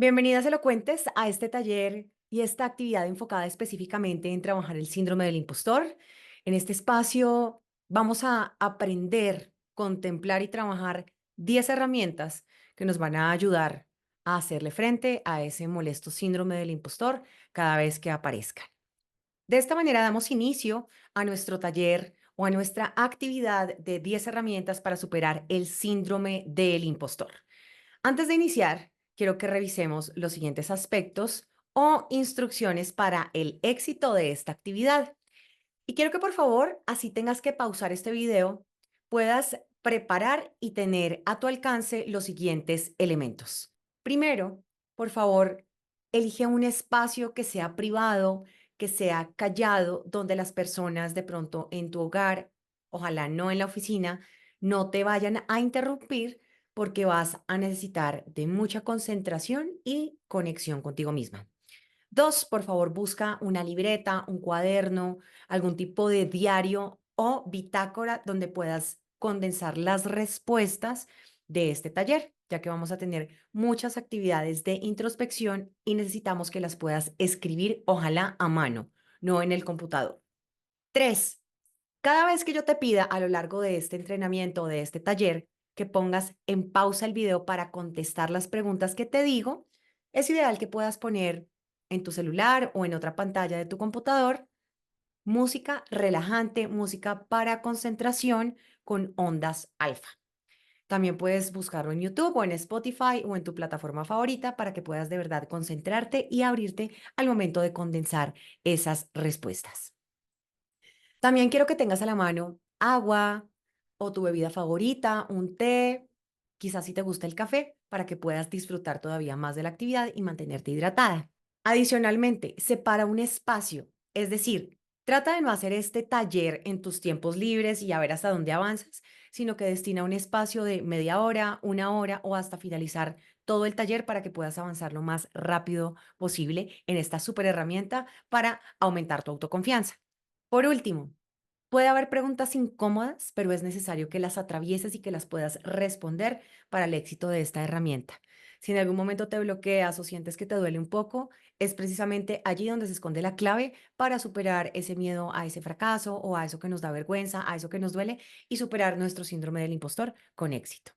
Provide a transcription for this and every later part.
Bienvenidas elocuentes a este taller y esta actividad enfocada específicamente en trabajar el síndrome del impostor. En este espacio vamos a aprender, contemplar y trabajar 10 herramientas que nos van a ayudar a hacerle frente a ese molesto síndrome del impostor cada vez que aparezca. De esta manera damos inicio a nuestro taller o a nuestra actividad de 10 herramientas para superar el síndrome del impostor. Antes de iniciar, quiero que revisemos los siguientes aspectos o instrucciones para el éxito de esta actividad. Y quiero que por favor, así tengas que pausar este video, puedas preparar y tener a tu alcance los siguientes elementos. Primero, por favor, elige un espacio que sea privado, que sea callado, donde las personas de pronto en tu hogar, ojalá no en la oficina, no te vayan a interrumpir porque vas a necesitar de mucha concentración y conexión contigo misma. Dos, por favor, busca una libreta, un cuaderno, algún tipo de diario o bitácora donde puedas condensar las respuestas de este taller, ya que vamos a tener muchas actividades de introspección y necesitamos que las puedas escribir, ojalá a mano, no en el computador. Tres, cada vez que yo te pida a lo largo de este entrenamiento o de este taller que pongas en pausa el video para contestar las preguntas que te digo, es ideal que puedas poner en tu celular o en otra pantalla de tu computador música relajante, música para concentración con ondas alfa. También puedes buscarlo en YouTube o en Spotify o en tu plataforma favorita para que puedas de verdad concentrarte y abrirte al momento de condensar esas respuestas. También quiero que tengas a la mano agua o tu bebida favorita, un té, quizás si te gusta el café, para que puedas disfrutar todavía más de la actividad y mantenerte hidratada. Adicionalmente, separa un espacio, es decir, trata de no hacer este taller en tus tiempos libres y a ver hasta dónde avanzas, sino que destina un espacio de media hora, una hora o hasta finalizar todo el taller para que puedas avanzar lo más rápido posible en esta súper herramienta para aumentar tu autoconfianza. Por último, puede haber preguntas incómodas, pero es necesario que las atravieses y que las puedas responder para el éxito de esta herramienta. Si en algún momento te bloqueas o sientes que te duele un poco, es precisamente allí donde se esconde la clave para superar ese miedo a ese fracaso o a eso que nos da vergüenza, a eso que nos duele y superar nuestro síndrome del impostor con éxito.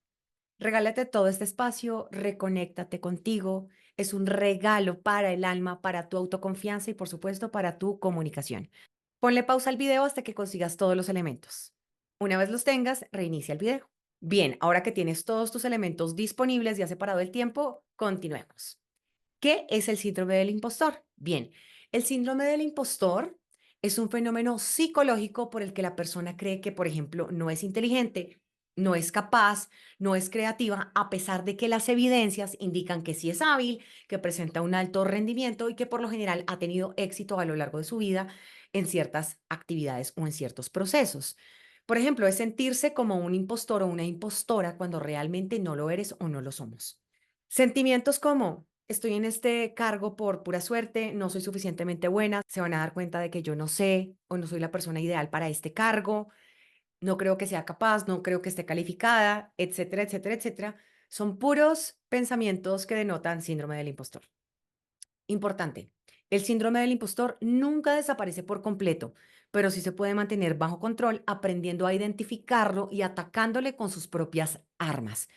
Regálate todo este espacio, reconéctate contigo. Es un regalo para el alma, para tu autoconfianza y por supuesto para tu comunicación. Ponle pausa al video hasta que consigas todos los elementos. Una vez los tengas, reinicia el video. Bien, ahora que tienes todos tus elementos disponibles y has separado el tiempo, continuemos. ¿Qué es el síndrome del impostor? Bien, el síndrome del impostor es un fenómeno psicológico por el que la persona cree que, por ejemplo, no es inteligente, no es capaz, no es creativa, a pesar de que las evidencias indican que sí es hábil, que presenta un alto rendimiento y que por lo general ha tenido éxito a lo largo de su vida en ciertas actividades o en ciertos procesos. Por ejemplo, es sentirse como un impostor o una impostora cuando realmente no lo eres o no lo somos. Sentimientos como estoy en este cargo por pura suerte, no soy suficientemente buena, se van a dar cuenta de que yo no sé o no soy la persona ideal para este cargo, no creo que sea capaz, no creo que esté calificada, etcétera, etcétera, etcétera. Son puros pensamientos que denotan síndrome del impostor. Importante, el síndrome del impostor nunca desaparece por completo, pero sí se puede mantener bajo control aprendiendo a identificarlo y atacándole con sus propias armas.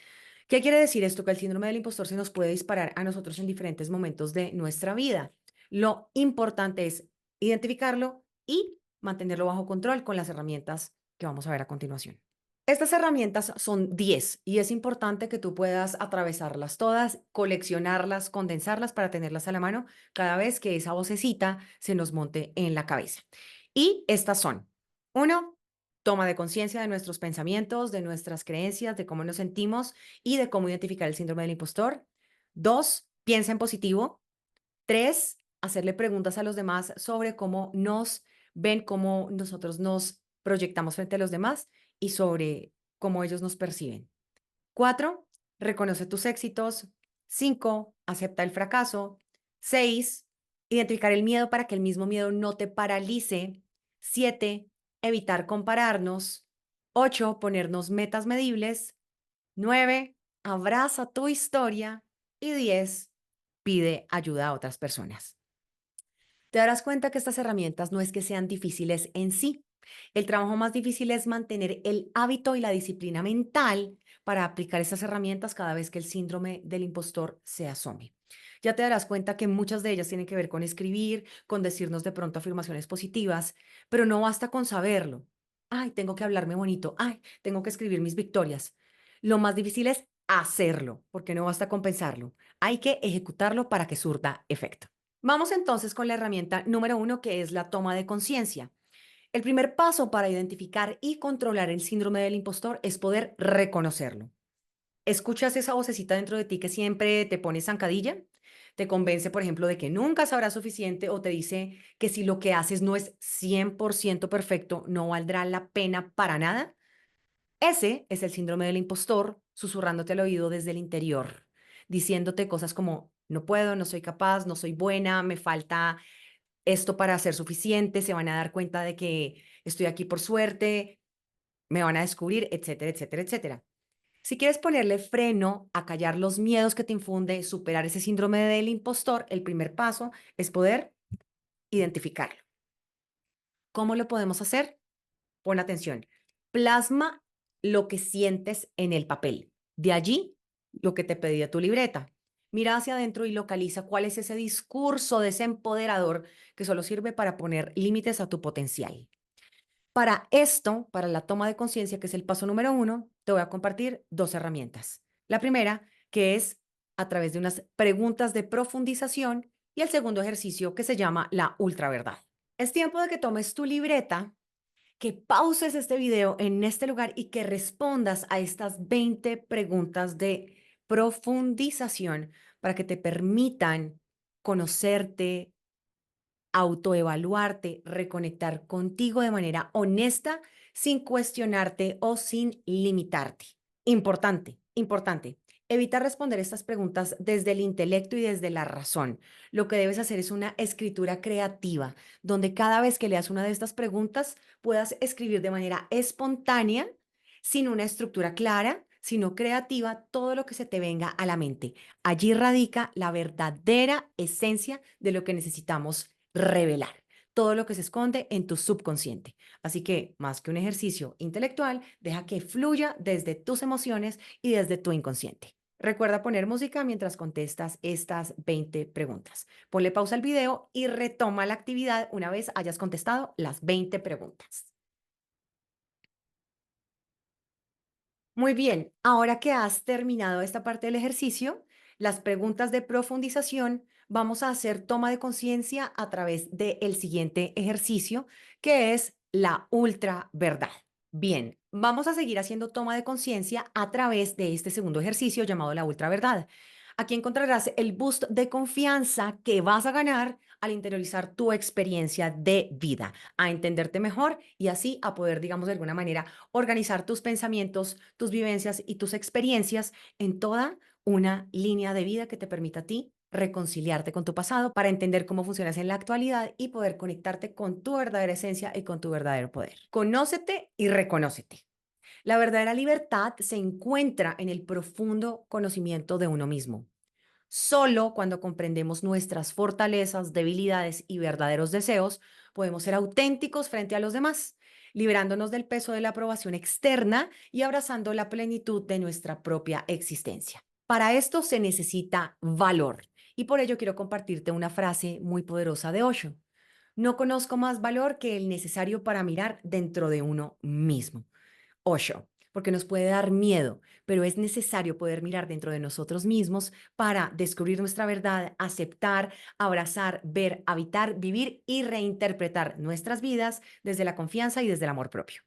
¿Qué quiere decir esto? Que el síndrome del impostor se nos puede disparar a nosotros en diferentes momentos de nuestra vida. Lo importante es identificarlo y mantenerlo bajo control con las herramientas que vamos a ver a continuación. Estas herramientas son 10 y es importante que tú puedas atravesarlas todas, coleccionarlas, condensarlas para tenerlas a la mano cada vez que esa vocecita se nos monte en la cabeza. Y estas son, uno, toma de conciencia de nuestros pensamientos, de nuestras creencias, de cómo nos sentimos y de cómo identificar el síndrome del impostor. Dos, piensa en positivo. Tres, hacerle preguntas a los demás sobre cómo nos ven, cómo nosotros nos proyectamos frente a los demás y sobre cómo ellos nos perciben. Cuatro, reconoce tus éxitos. Cinco, acepta el fracaso. Seis, identificar el miedo para que el mismo miedo no te paralice. Siete, evitar compararnos. Ocho, ponernos metas medibles. Nueve, abraza tu historia. Y 10, pide ayuda a otras personas. Te darás cuenta que estas herramientas no es que sean difíciles en sí. El trabajo más difícil es mantener el hábito y la disciplina mental para aplicar estas herramientas cada vez que el síndrome del impostor se asome. Ya te darás cuenta que muchas de ellas tienen que ver con escribir, con decirnos de pronto afirmaciones positivas, pero no basta con saberlo. Ay, tengo que hablarme bonito. Ay, tengo que escribir mis victorias. Lo más difícil es hacerlo, porque no basta con pensarlo. Hay que ejecutarlo para que surta efecto. Vamos entonces con la herramienta número uno, que es la toma de conciencia. El primer paso para identificar y controlar el síndrome del impostor es poder reconocerlo. ¿Escuchas esa vocecita dentro de ti que siempre te pone zancadilla? Te convence, por ejemplo, de que nunca sabrás suficiente o te dice que si lo que haces no es 100% perfecto, no valdrá la pena para nada. Ese es el síndrome del impostor susurrándote al oído desde el interior, diciéndote cosas como no puedo, no soy capaz, no soy buena, me falta esto para ser suficiente, se van a dar cuenta de que estoy aquí por suerte, me van a descubrir, etcétera, etcétera, etcétera. Si quieres ponerle freno a callar los miedos que te infunde superar ese síndrome del impostor, el primer paso es poder identificarlo. ¿Cómo lo podemos hacer? Pon atención. Plasma lo que sientes en el papel. De allí, lo que te pedía tu libreta. Mira hacia adentro y localiza cuál es ese discurso de ese empoderador que solo sirve para poner límites a tu potencial. Para esto, para la toma de conciencia, que es el paso número uno, te voy a compartir dos herramientas. La primera, que es a través de unas preguntas de profundización, y el segundo ejercicio, que se llama la ultraverdad. Es tiempo de que tomes tu libreta, que pauses este video en este lugar y que respondas a estas 20 preguntas de profundización para que te permitan conocerte, autoevaluarte, reconectar contigo de manera honesta, sin cuestionarte o sin limitarte. Importante, importante. Evita responder estas preguntas desde el intelecto y desde la razón. Lo que debes hacer es una escritura creativa, donde cada vez que leas una de estas preguntas puedas escribir de manera espontánea, sin una estructura clara, sino creativa, todo lo que se te venga a la mente. Allí radica la verdadera esencia de lo que necesitamos revelar, todo lo que se esconde en tu subconsciente. Así que, más que un ejercicio intelectual, deja que fluya desde tus emociones y desde tu inconsciente. Recuerda poner música mientras contestas estas 20 preguntas. Ponle pausa al video y retoma la actividad una vez hayas contestado las 20 preguntas. Muy bien, ahora que has terminado esta parte del ejercicio, las preguntas de profundización, vamos a hacer toma de conciencia a través del siguiente ejercicio, que es la ultra verdad. Bien, vamos a seguir haciendo toma de conciencia a través de este segundo ejercicio llamado la ultra verdad. Aquí encontrarás el boost de confianza que vas a ganar al interiorizar tu experiencia de vida, a entenderte mejor y así a poder, digamos, de alguna manera organizar tus pensamientos, tus vivencias y tus experiencias en toda una línea de vida que te permita a ti reconciliarte con tu pasado para entender cómo funcionas en la actualidad y poder conectarte con tu verdadera esencia y con tu verdadero poder. Conócete y reconócete. La verdadera libertad se encuentra en el profundo conocimiento de uno mismo. Solo cuando comprendemos nuestras fortalezas, debilidades y verdaderos deseos, podemos ser auténticos frente a los demás, liberándonos del peso de la aprobación externa y abrazando la plenitud de nuestra propia existencia. Para esto se necesita valor y por ello quiero compartirte una frase muy poderosa de Osho. No conozco más valor que el necesario para mirar dentro de uno mismo. Osho, porque nos puede dar miedo, pero es necesario poder mirar dentro de nosotros mismos para descubrir nuestra verdad, aceptar, abrazar, ver, habitar, vivir y reinterpretar nuestras vidas desde la confianza y desde el amor propio.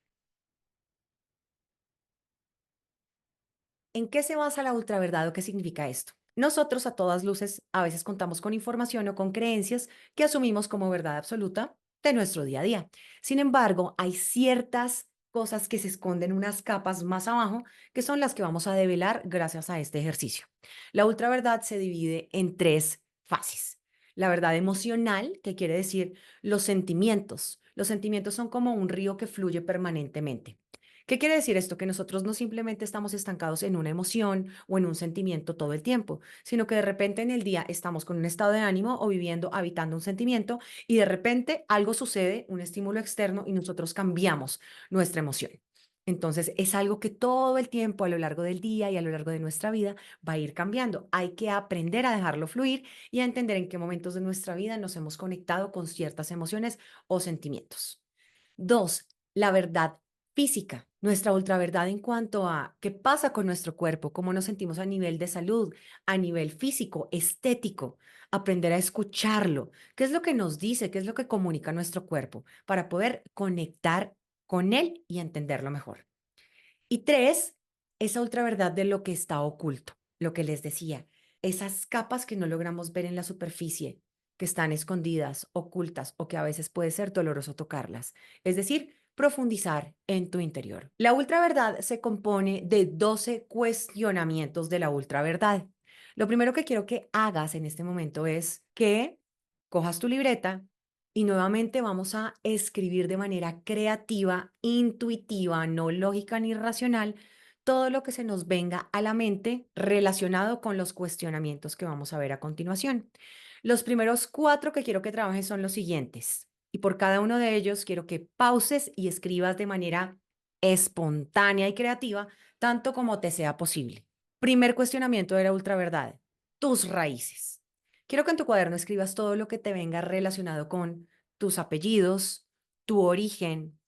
¿En qué se basa la ultraverdad o qué significa esto? Nosotros a todas luces a veces contamos con información o con creencias que asumimos como verdad absoluta de nuestro día a día. Sin embargo, hay ciertas cosas que se esconden unas capas más abajo, que son las que vamos a develar gracias a este ejercicio. La ultraverdad se divide en tres fases. La verdad emocional, que quiere decir los sentimientos. Los sentimientos son como un río que fluye permanentemente. ¿Qué quiere decir esto? Que nosotros no simplemente estamos estancados en una emoción o en un sentimiento todo el tiempo, sino que de repente en el día estamos con un estado de ánimo o viviendo, habitando un sentimiento y de repente algo sucede, un estímulo externo y nosotros cambiamos nuestra emoción. Entonces es algo que todo el tiempo a lo largo del día y a lo largo de nuestra vida va a ir cambiando. Hay que aprender a dejarlo fluir y a entender en qué momentos de nuestra vida nos hemos conectado con ciertas emociones o sentimientos. Dos, la verdad física, nuestra ultraverdad en cuanto a qué pasa con nuestro cuerpo, cómo nos sentimos a nivel de salud, a nivel físico, estético, aprender a escucharlo, qué es lo que nos dice, qué es lo que comunica nuestro cuerpo para poder conectar con él y entenderlo mejor. Y tres, esa ultraverdad de lo que está oculto, lo que les decía, esas capas que no logramos ver en la superficie, que están escondidas, ocultas o que a veces puede ser doloroso tocarlas. Es decir, profundizar en tu interior. La ultraverdad se compone de 12 cuestionamientos de la ultraverdad. Lo primero que quiero que hagas en este momento es que cojas tu libreta y nuevamente vamos a escribir de manera creativa, intuitiva, no lógica ni racional, todo lo que se nos venga a la mente relacionado con los cuestionamientos que vamos a ver a continuación. Los primeros cuatro que quiero que trabajes son los siguientes. Y por cada uno de ellos quiero que pauses y escribas de manera espontánea y creativa, tanto como te sea posible. Primer cuestionamiento de la ultraverdad, tus raíces. Quiero que en tu cuaderno escribas todo lo que te venga relacionado con tus apellidos, tu origen,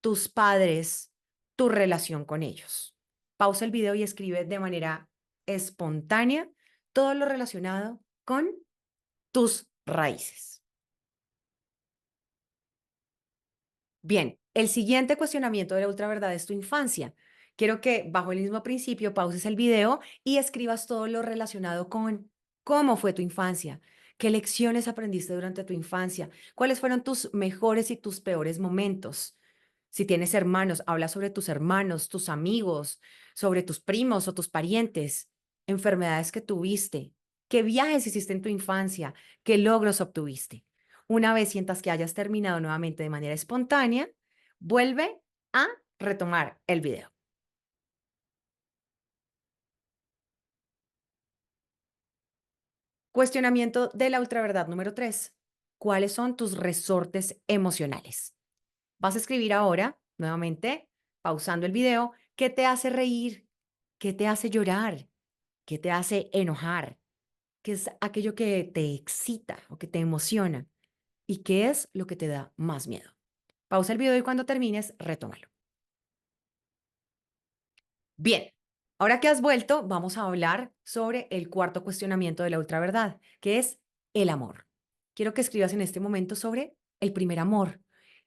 tus padres, tu relación con ellos. Pausa el video y escribe de manera espontánea todo lo relacionado con tus raíces. Bien, el siguiente cuestionamiento de la ultraverdad es tu infancia. Quiero que bajo el mismo principio pauses el video y escribas todo lo relacionado con cómo fue tu infancia, qué lecciones aprendiste durante tu infancia, cuáles fueron tus mejores y tus peores momentos. Si tienes hermanos, habla sobre tus hermanos, tus amigos, sobre tus primos o tus parientes, enfermedades que tuviste, qué viajes hiciste en tu infancia, qué logros obtuviste. Una vez sientas que hayas terminado nuevamente de manera espontánea, vuelve a retomar el video. Cuestionamiento de la ultraverdad número 3. ¿Cuáles son tus resortes emocionales? Vas a escribir ahora, nuevamente, pausando el video, qué te hace reír, qué te hace llorar, qué te hace enojar, qué es aquello que te excita o que te emociona y qué es lo que te da más miedo. Pausa el video y cuando termines, retómalo. Bien, ahora que has vuelto, vamos a hablar sobre el cuarto cuestionamiento de la ultraverdad, que es el amor. Quiero que escribas en este momento sobre el primer amor,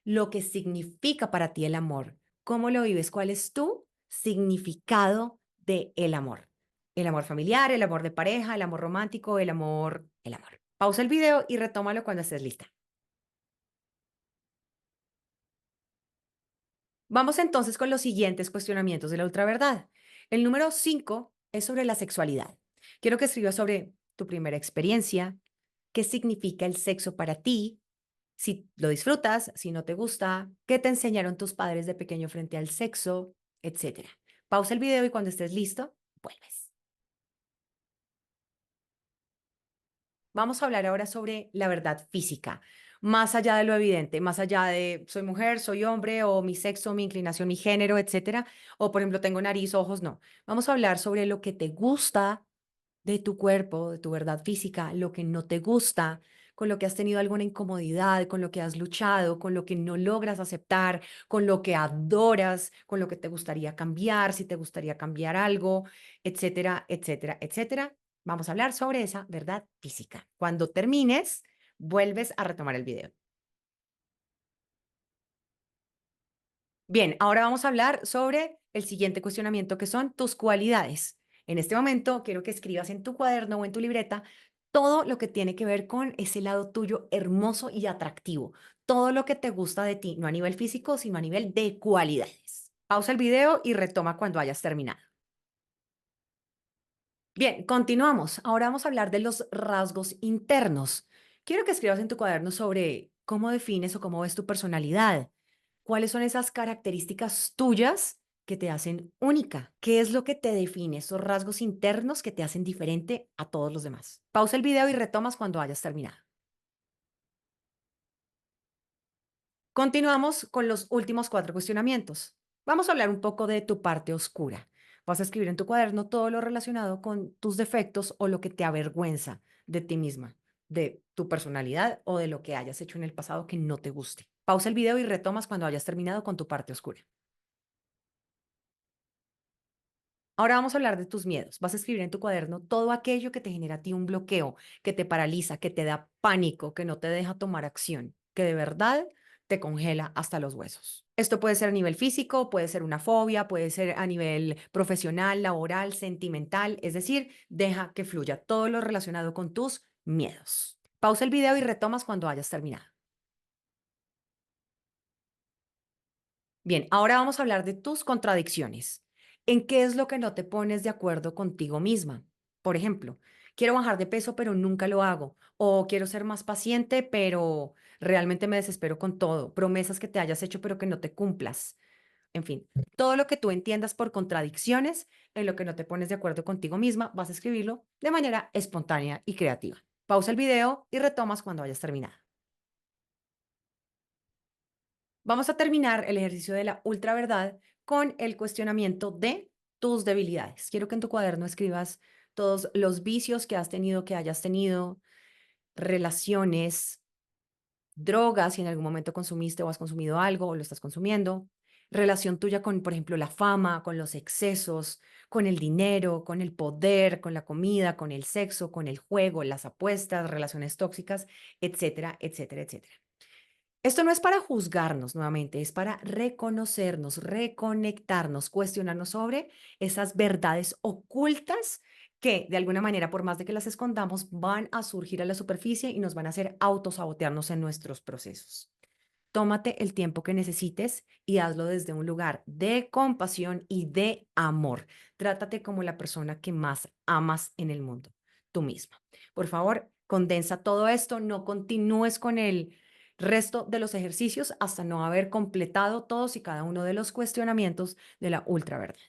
lo que significa para ti el amor, cómo lo vives, cuál es tu significado de el amor. El amor familiar, el amor de pareja, el amor romántico, el amor. Pausa el video y retómalo cuando estés lista. Vamos entonces con los siguientes cuestionamientos de la ultraverdad. El número 5 es sobre la sexualidad. Quiero que escribas sobre tu primera experiencia, qué significa el sexo para ti, si lo disfrutas, si no te gusta, qué te enseñaron tus padres de pequeño frente al sexo, etcétera. Pausa el video y cuando estés listo, vuelves. Vamos a hablar ahora sobre la verdad física, más allá de lo evidente, más allá de soy mujer, soy hombre, o mi sexo, mi inclinación, mi género, etcétera, o por ejemplo tengo nariz, ojos, no. Vamos a hablar sobre lo que te gusta de tu cuerpo, de tu verdad física, lo que no te gusta, con lo que has tenido alguna incomodidad, con lo que has luchado, con lo que no logras aceptar, con lo que adoras, con lo que te gustaría cambiar, si te gustaría cambiar algo, etcétera, etcétera, etcétera. Vamos a hablar sobre esa verdad física. Cuando termines, vuelves a retomar el video. Bien, ahora vamos a hablar sobre el siguiente cuestionamiento que son tus cualidades. En este momento quiero que escribas en tu cuaderno o en tu libreta todo lo que tiene que ver con ese lado tuyo hermoso y atractivo, todo lo que te gusta de ti, no a nivel físico, sino a nivel de cualidades. Pausa el video y retoma cuando hayas terminado. Bien, continuamos. Ahora vamos a hablar de los rasgos internos. Quiero que escribas en tu cuaderno sobre cómo defines o cómo ves tu personalidad. ¿Cuáles son esas características tuyas que te hacen única. ¿Qué es lo que te define? Esos rasgos internos que te hacen diferente a todos los demás. Pausa el video y retomas cuando hayas terminado. Continuamos con los últimos 4 cuestionamientos. Vamos a hablar un poco de tu parte oscura. Vas a escribir en tu cuaderno todo lo relacionado con tus defectos o lo que te avergüenza de ti misma, de tu personalidad o de lo que hayas hecho en el pasado que no te guste. Pausa el video y retomas cuando hayas terminado con tu parte oscura. Ahora vamos a hablar de tus miedos. Vas a escribir en tu cuaderno todo aquello que te genera a ti un bloqueo, que te paraliza, que te da pánico, que no te deja tomar acción, que de verdad te congela hasta los huesos. Esto puede ser a nivel físico, puede ser una fobia, puede ser a nivel profesional, laboral, sentimental, es decir, deja que fluya todo lo relacionado con tus miedos. Pausa el video y retomas cuando hayas terminado. Bien, ahora vamos a hablar de tus contradicciones. ¿En qué es lo que no te pones de acuerdo contigo misma? Por ejemplo, quiero bajar de peso, pero nunca lo hago. O quiero ser más paciente, pero realmente me desespero con todo. Promesas que te hayas hecho, pero que no te cumplas. En fin, todo lo que tú entiendas por contradicciones en lo que no te pones de acuerdo contigo misma, vas a escribirlo de manera espontánea y creativa. Pausa el video y retomas cuando hayas terminado. Vamos a terminar el ejercicio de la ultraverdad con el cuestionamiento de tus debilidades. Quiero que en tu cuaderno escribas todos los vicios que has tenido, que hayas tenido, relaciones, drogas, si en algún momento consumiste o has consumido algo o lo estás consumiendo, relación tuya con, por ejemplo, la fama, con los excesos, con el dinero, con el poder, con la comida, con el sexo, con el juego, las apuestas, relaciones tóxicas, etcétera, etcétera, etcétera. Esto no es para juzgarnos nuevamente, es para reconocernos, reconectarnos, cuestionarnos sobre esas verdades ocultas que de alguna manera, por más de que las escondamos, van a surgir a la superficie y nos van a hacer autosabotearnos en nuestros procesos. Tómate el tiempo que necesites y hazlo desde un lugar de compasión y de amor. Trátate como la persona que más amas en el mundo, tú misma. Por favor, condensa todo esto, no continúes con el resto de los ejercicios hasta no haber completado todos y cada uno de los cuestionamientos de la ultraverdad.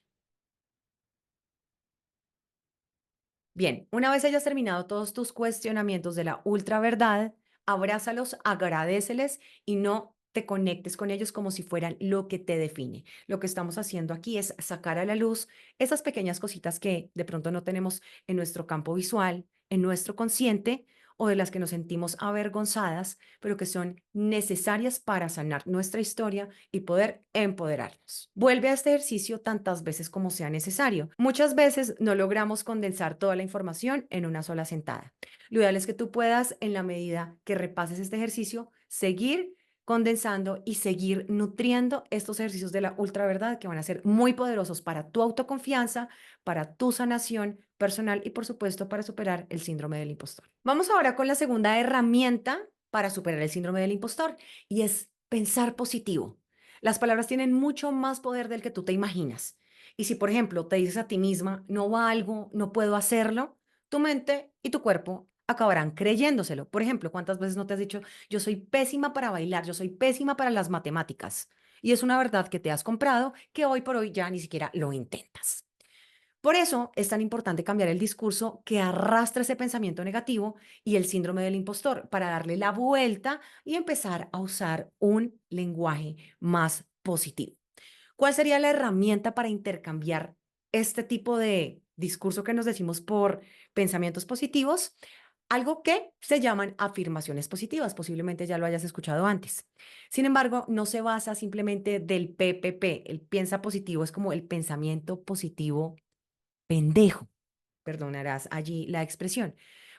Bien, una vez hayas terminado todos tus cuestionamientos de la ultraverdad, abrázalos, agradéceles y no te conectes con ellos como si fueran lo que te define. Lo que estamos haciendo aquí es sacar a la luz esas pequeñas cositas que de pronto no tenemos en nuestro campo visual, en nuestro consciente o de las que nos sentimos avergonzadas, pero que son necesarias para sanar nuestra historia y poder empoderarnos. Vuelve a este ejercicio tantas veces como sea necesario. Muchas veces no logramos condensar toda la información en una sola sentada. Lo ideal es que tú puedas, en la medida que repases este ejercicio, seguir condensando y seguir nutriendo estos ejercicios de la ultraverdad que van a ser muy poderosos para tu autoconfianza, para tu sanación personal y por supuesto para superar el síndrome del impostor. Vamos ahora con la segunda herramienta para superar el síndrome del impostor y es pensar positivo. Las palabras tienen mucho más poder del que tú te imaginas. Y si, por ejemplo, te dices a ti misma, no valgo, no puedo hacerlo, tu mente y tu cuerpo acabarán creyéndoselo. Por ejemplo, ¿cuántas veces no te has dicho, yo soy pésima para bailar, yo soy pésima para las matemáticas? Y es una verdad que te has comprado que hoy por hoy ya ni siquiera lo intentas. Por eso es tan importante cambiar el discurso que arrastra ese pensamiento negativo y el síndrome del impostor para darle la vuelta y empezar a usar un lenguaje más positivo. ¿Cuál sería la herramienta para intercambiar este tipo de discurso que nos decimos por pensamientos positivos? Algo que se llaman afirmaciones positivas, posiblemente ya lo hayas escuchado antes. Sin embargo, no se basa simplemente del PPP, el piensa positivo es como el pensamiento positivo pendejo, perdonarás allí la expresión,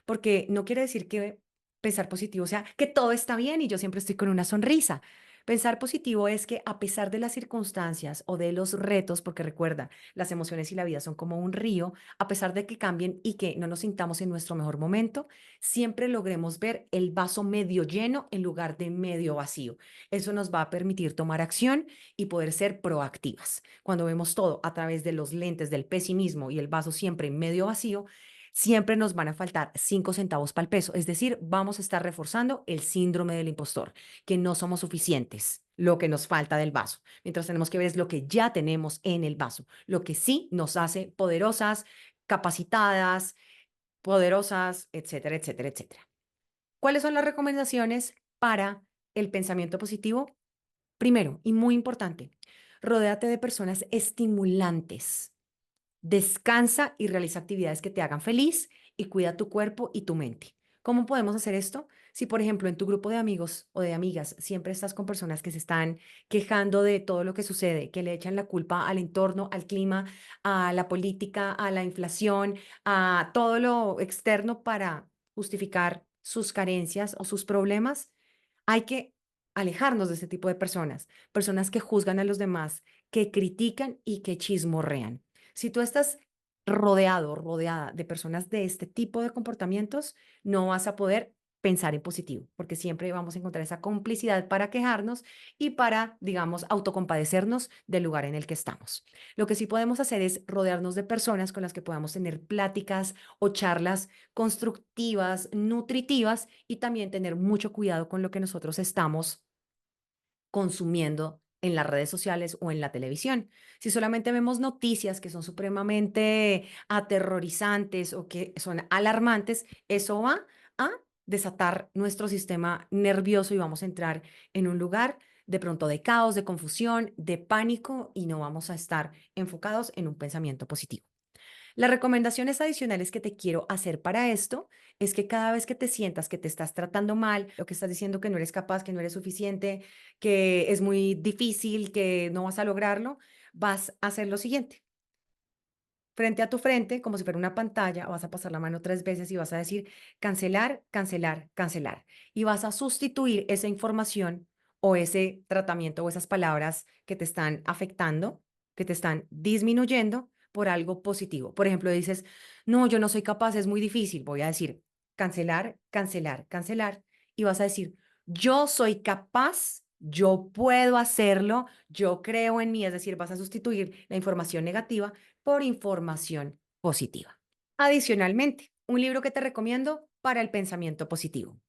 porque no quiere decir que pensar positivo sea que todo está bien y yo siempre estoy con una sonrisa. Pensar positivo es que a pesar de las circunstancias o de los retos, porque recuerda, las emociones y la vida son como un río, a pesar de que cambien y que no nos sintamos en nuestro mejor momento, siempre logremos ver el vaso medio lleno en lugar de medio vacío. Eso nos va a permitir tomar acción y poder ser proactivas. Cuando vemos todo a través de los lentes del pesimismo y el vaso siempre medio vacío, siempre nos van a faltar 5 centavos para el peso. Es decir, vamos a estar reforzando el síndrome del impostor, que no somos suficientes, lo que nos falta del vaso. Mientras tenemos que ver es lo que ya tenemos en el vaso, lo que sí nos hace poderosas, capacitadas, poderosas, etcétera, etcétera, etcétera. ¿Cuáles son las recomendaciones para el pensamiento positivo? Primero, y muy importante, rodéate de personas estimulantes. Descansa y realiza actividades que te hagan feliz y cuida tu cuerpo y tu mente. ¿Cómo podemos hacer esto? Si, por ejemplo, en tu grupo de amigos o de amigas siempre estás con personas que se están quejando de todo lo que sucede, que le echan la culpa al entorno, al clima, a la política, a la inflación, a todo lo externo para justificar sus carencias o sus problemas, hay que alejarnos de ese tipo de personas, personas que juzgan a los demás, que critican y que chismorrean. Si tú estás rodeado, rodeada de personas de este tipo de comportamientos, no vas a poder pensar en positivo, porque siempre vamos a encontrar esa complicidad para quejarnos y para, digamos, autocompadecernos del lugar en el que estamos. Lo que sí podemos hacer es rodearnos de personas con las que podamos tener pláticas o charlas constructivas, nutritivas y también tener mucho cuidado con lo que nosotros estamos consumiendo en las redes sociales o en la televisión. Si solamente vemos noticias que son supremamente aterrorizantes o que son alarmantes, eso va a desatar nuestro sistema nervioso y vamos a entrar en un lugar de pronto de caos, de confusión, de pánico y no vamos a estar enfocados en un pensamiento positivo. Las recomendaciones adicionales que te quiero hacer para esto es que cada vez que te sientas que te estás tratando mal, o que estás diciendo que no eres capaz, que no eres suficiente, que es muy difícil, que no vas a lograrlo, vas a hacer lo siguiente. Frente a tu frente, como si fuera una pantalla, vas a pasar la mano 3 veces y vas a decir cancelar, cancelar, cancelar. Y vas a sustituir esa información o ese tratamiento o esas palabras que te están afectando, que te están disminuyendo por algo positivo. Por ejemplo, dices, no, yo no soy capaz, es muy difícil. Voy a decir cancelar, cancelar, cancelar. Y vas a decir, yo soy capaz, yo puedo hacerlo, yo creo en mí. Es decir, vas a sustituir la información negativa por información positiva. Adicionalmente, un libro que te recomiendo para el pensamiento positivo.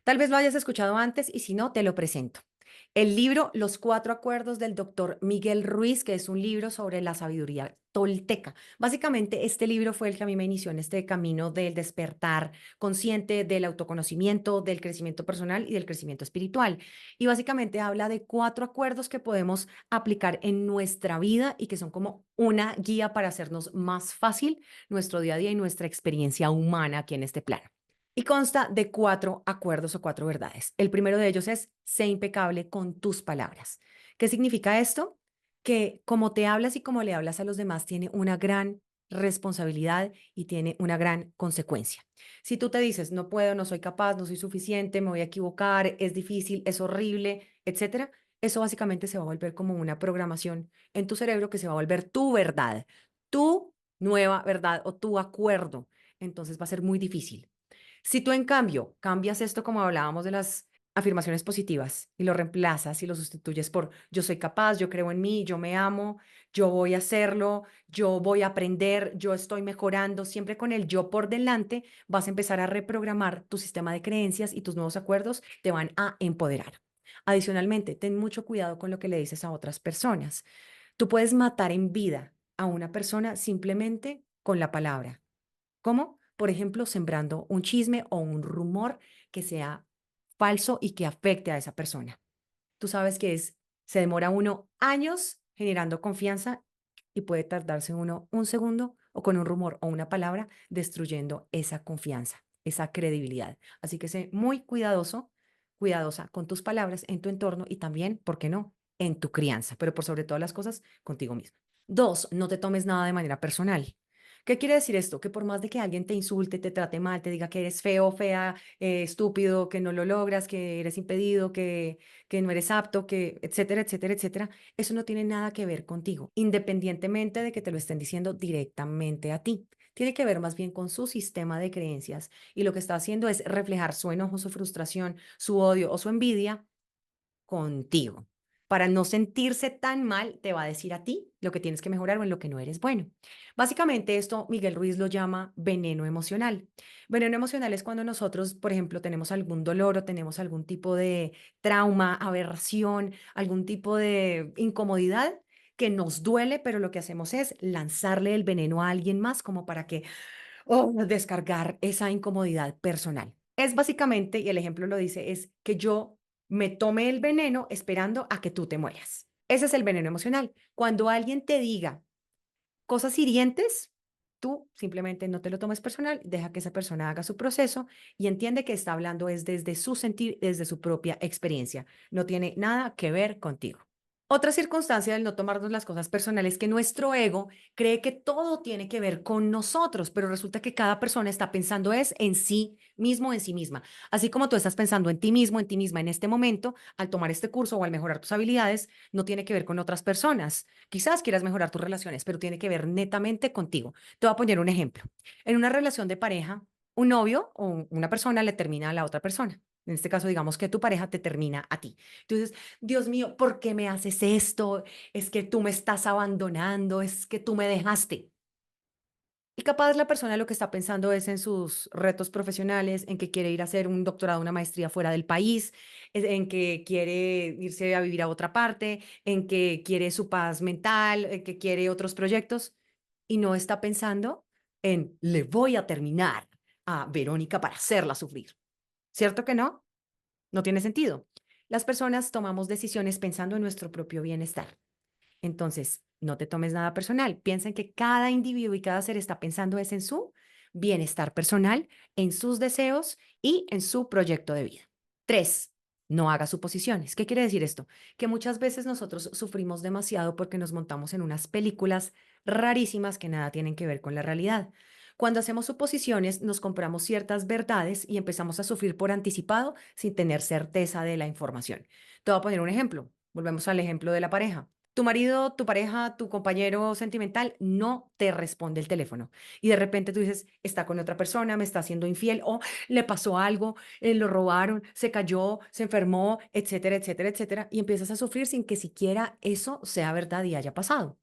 Tal vez lo hayas escuchado antes y si no, te lo presento. El libro Los Cuatro Acuerdos del doctor Miguel Ruiz, que es un libro sobre la sabiduría tolteca. Básicamente, este libro fue el que a mí me inició en este camino del despertar consciente, del autoconocimiento, del crecimiento personal y del crecimiento espiritual. Y básicamente habla de 4 acuerdos que podemos aplicar en nuestra vida y que son como una guía para hacernos más fácil nuestro día a día y nuestra experiencia humana aquí en este plano. Y consta de 4 acuerdos o 4 verdades. El primero de ellos es, sé impecable con tus palabras. ¿Qué significa esto? Que como te hablas y como le hablas a los demás tiene una gran responsabilidad y tiene una gran consecuencia. Si tú te dices, no puedo, no soy capaz, no soy suficiente, me voy a equivocar, es difícil, es horrible, etcétera, eso básicamente se va a volver como una programación en tu cerebro que se va a volver tu verdad, tu nueva verdad o tu acuerdo. Entonces va a ser muy difícil. Si tú, en cambio, cambias esto como hablábamos de las afirmaciones positivas y lo reemplazas y lo sustituyes por yo soy capaz, yo creo en mí, yo me amo, yo voy a hacerlo, yo voy a aprender, yo estoy mejorando, siempre con el yo por delante, vas a empezar a reprogramar tu sistema de creencias y tus nuevos acuerdos te van a empoderar. Adicionalmente, ten mucho cuidado con lo que le dices a otras personas. Tú puedes matar en vida a una persona simplemente con la palabra. ¿Cómo? Por ejemplo, sembrando un chisme o un rumor que sea falso y que afecte a esa persona. Tú sabes que se demora uno años generando confianza y puede tardarse uno un segundo o con un rumor o una palabra destruyendo esa confianza, esa credibilidad. Así que sé muy cuidadoso, cuidadosa con tus palabras en tu entorno y también, ¿por qué no?, en tu crianza, pero por sobre todas las cosas, contigo mismo. Dos, no te tomes nada de manera personal. ¿Qué quiere decir esto? Que por más de que alguien te insulte, te trate mal, te diga que eres feo, fea, estúpido, que no lo logras, que eres impedido, que no eres apto, que etcétera, etcétera, etcétera, eso no tiene nada que ver contigo, independientemente de que te lo estén diciendo directamente a ti. Tiene que ver más bien con su sistema de creencias y lo que está haciendo es reflejar su enojo, su frustración, su odio o su envidia contigo. Para no sentirse tan mal, te va a decir a ti lo que tienes que mejorar o en lo que no eres bueno. Básicamente esto Miguel Ruiz lo llama veneno emocional. Veneno emocional es cuando nosotros, por ejemplo, tenemos algún dolor o tenemos algún tipo de trauma, aberración, algún tipo de incomodidad que nos duele, pero lo que hacemos es lanzarle el veneno a alguien más como para que descargar esa incomodidad personal. Es básicamente, y el ejemplo lo dice, es que yo me tome el veneno esperando a que tú te mueras. Ese es el veneno emocional. Cuando alguien te diga cosas hirientes, tú simplemente no te lo tomes personal, deja que esa persona haga su proceso y entiende que está hablando es desde su sentir, desde su propia experiencia. No tiene nada que ver contigo. Otra circunstancia del no tomarnos las cosas personales es que nuestro ego cree que todo tiene que ver con nosotros, pero resulta que cada persona está pensando es en sí mismo, en sí misma. Así como tú estás pensando en ti mismo, en ti misma en este momento, al tomar este curso o al mejorar tus habilidades, no tiene que ver con otras personas. Quizás quieras mejorar tus relaciones, pero tiene que ver netamente contigo. Te voy a poner un ejemplo. En una relación de pareja, un novio o una persona le termina a la otra persona. En este caso, digamos que tu pareja te termina a ti. Entonces, Dios mío, ¿por qué me haces esto? Es que tú me estás abandonando, es que tú me dejaste. Y capaz la persona lo que está pensando es en sus retos profesionales, en que quiere ir a hacer un doctorado, una maestría fuera del país, en que quiere irse a vivir a otra parte, en que quiere su paz mental, en que quiere otros proyectos, y no está pensando en le voy a terminar a Verónica para hacerla sufrir. ¿Cierto que no? No tiene sentido. Las personas tomamos decisiones pensando en nuestro propio bienestar. Entonces, no te tomes nada personal. Piensa en que cada individuo y cada ser está pensando es en su bienestar personal, en sus deseos y en su proyecto de vida. Tres, no hagas suposiciones. ¿Qué quiere decir esto? Que muchas veces nosotros sufrimos demasiado porque nos montamos en unas películas rarísimas que nada tienen que ver con la realidad. Cuando hacemos suposiciones, nos compramos ciertas verdades y empezamos a sufrir por anticipado sin tener certeza de la información. Te voy a poner un ejemplo. Volvemos al ejemplo de la pareja. Tu marido, tu pareja, tu compañero sentimental no te responde el teléfono y de repente tú dices, está con otra persona, me está haciendo infiel o le pasó algo, lo robaron, se cayó, se enfermó, etcétera, etcétera, etcétera, y empiezas a sufrir sin que siquiera eso sea verdad y haya pasado.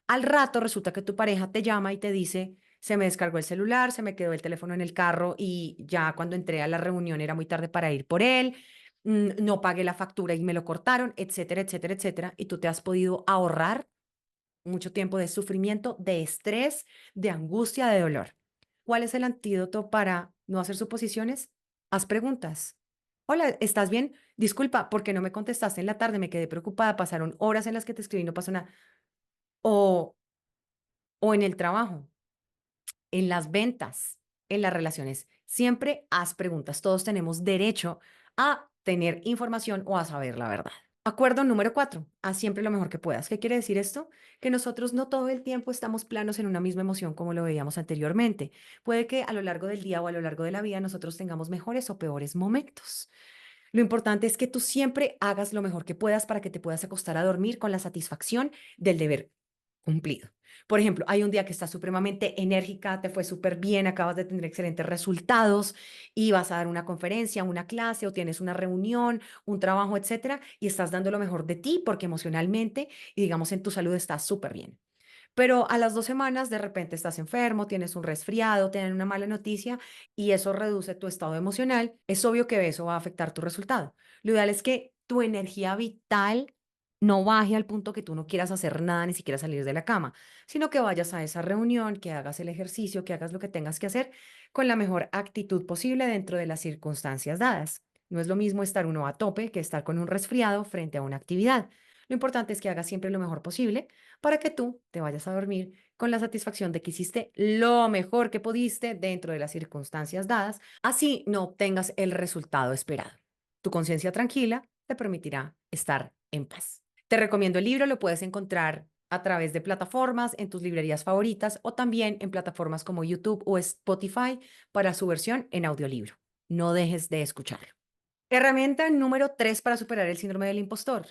Al rato resulta que tu pareja te llama y te dice, se me descargó el celular, se me quedó el teléfono en el carro y ya cuando entré a la reunión era muy tarde para ir por él, no pagué la factura y me lo cortaron, etcétera, etcétera, etcétera. Y tú te has podido ahorrar mucho tiempo de sufrimiento, de estrés, de angustia, de dolor. ¿Cuál es el antídoto para no hacer suposiciones? Haz preguntas. Hola, ¿estás bien? Disculpa, ¿por qué no me contestaste en la tarde? Me quedé preocupada, pasaron horas en las que te escribí, no pasó nada. O o en el trabajo, en las ventas, en las relaciones. Siempre haz preguntas. Todos tenemos derecho a tener información o a saber la verdad. Acuerdo número 4, haz siempre lo mejor que puedas. ¿Qué quiere decir esto? Que nosotros no todo el tiempo estamos planos en una misma emoción como lo veíamos anteriormente. Puede que a lo largo del día o a lo largo de la vida nosotros tengamos mejores o peores momentos. Lo importante es que tú siempre hagas lo mejor que puedas para que te puedas acostar a dormir con la satisfacción del deber cumplido. Por ejemplo, hay un día que estás supremamente enérgica, te fue súper bien, acabas de tener excelentes resultados y vas a dar una conferencia, una clase o tienes una reunión, un trabajo, etcétera, y estás dando lo mejor de ti porque emocionalmente y digamos en tu salud estás súper bien. Pero a las 2 semanas de repente estás enfermo, tienes un resfriado, tienes una mala noticia y eso reduce tu estado emocional. Es obvio que eso va a afectar tu resultado. Lo ideal es que tu energía vital no baje al punto que tú no quieras hacer nada, ni siquiera salir de la cama, sino que vayas a esa reunión, que hagas el ejercicio, que hagas lo que tengas que hacer con la mejor actitud posible dentro de las circunstancias dadas. No es lo mismo estar uno a tope que estar con un resfriado frente a una actividad. Lo importante es que hagas siempre lo mejor posible para que tú te vayas a dormir con la satisfacción de que hiciste lo mejor que pudiste dentro de las circunstancias dadas, así no obtengas el resultado esperado. Tu conciencia tranquila te permitirá estar en paz. Te recomiendo el libro, lo puedes encontrar a través de plataformas, en tus librerías favoritas o también en plataformas como YouTube o Spotify para su versión en audiolibro. No dejes de escucharlo. Herramienta número 3 para superar el síndrome del impostor.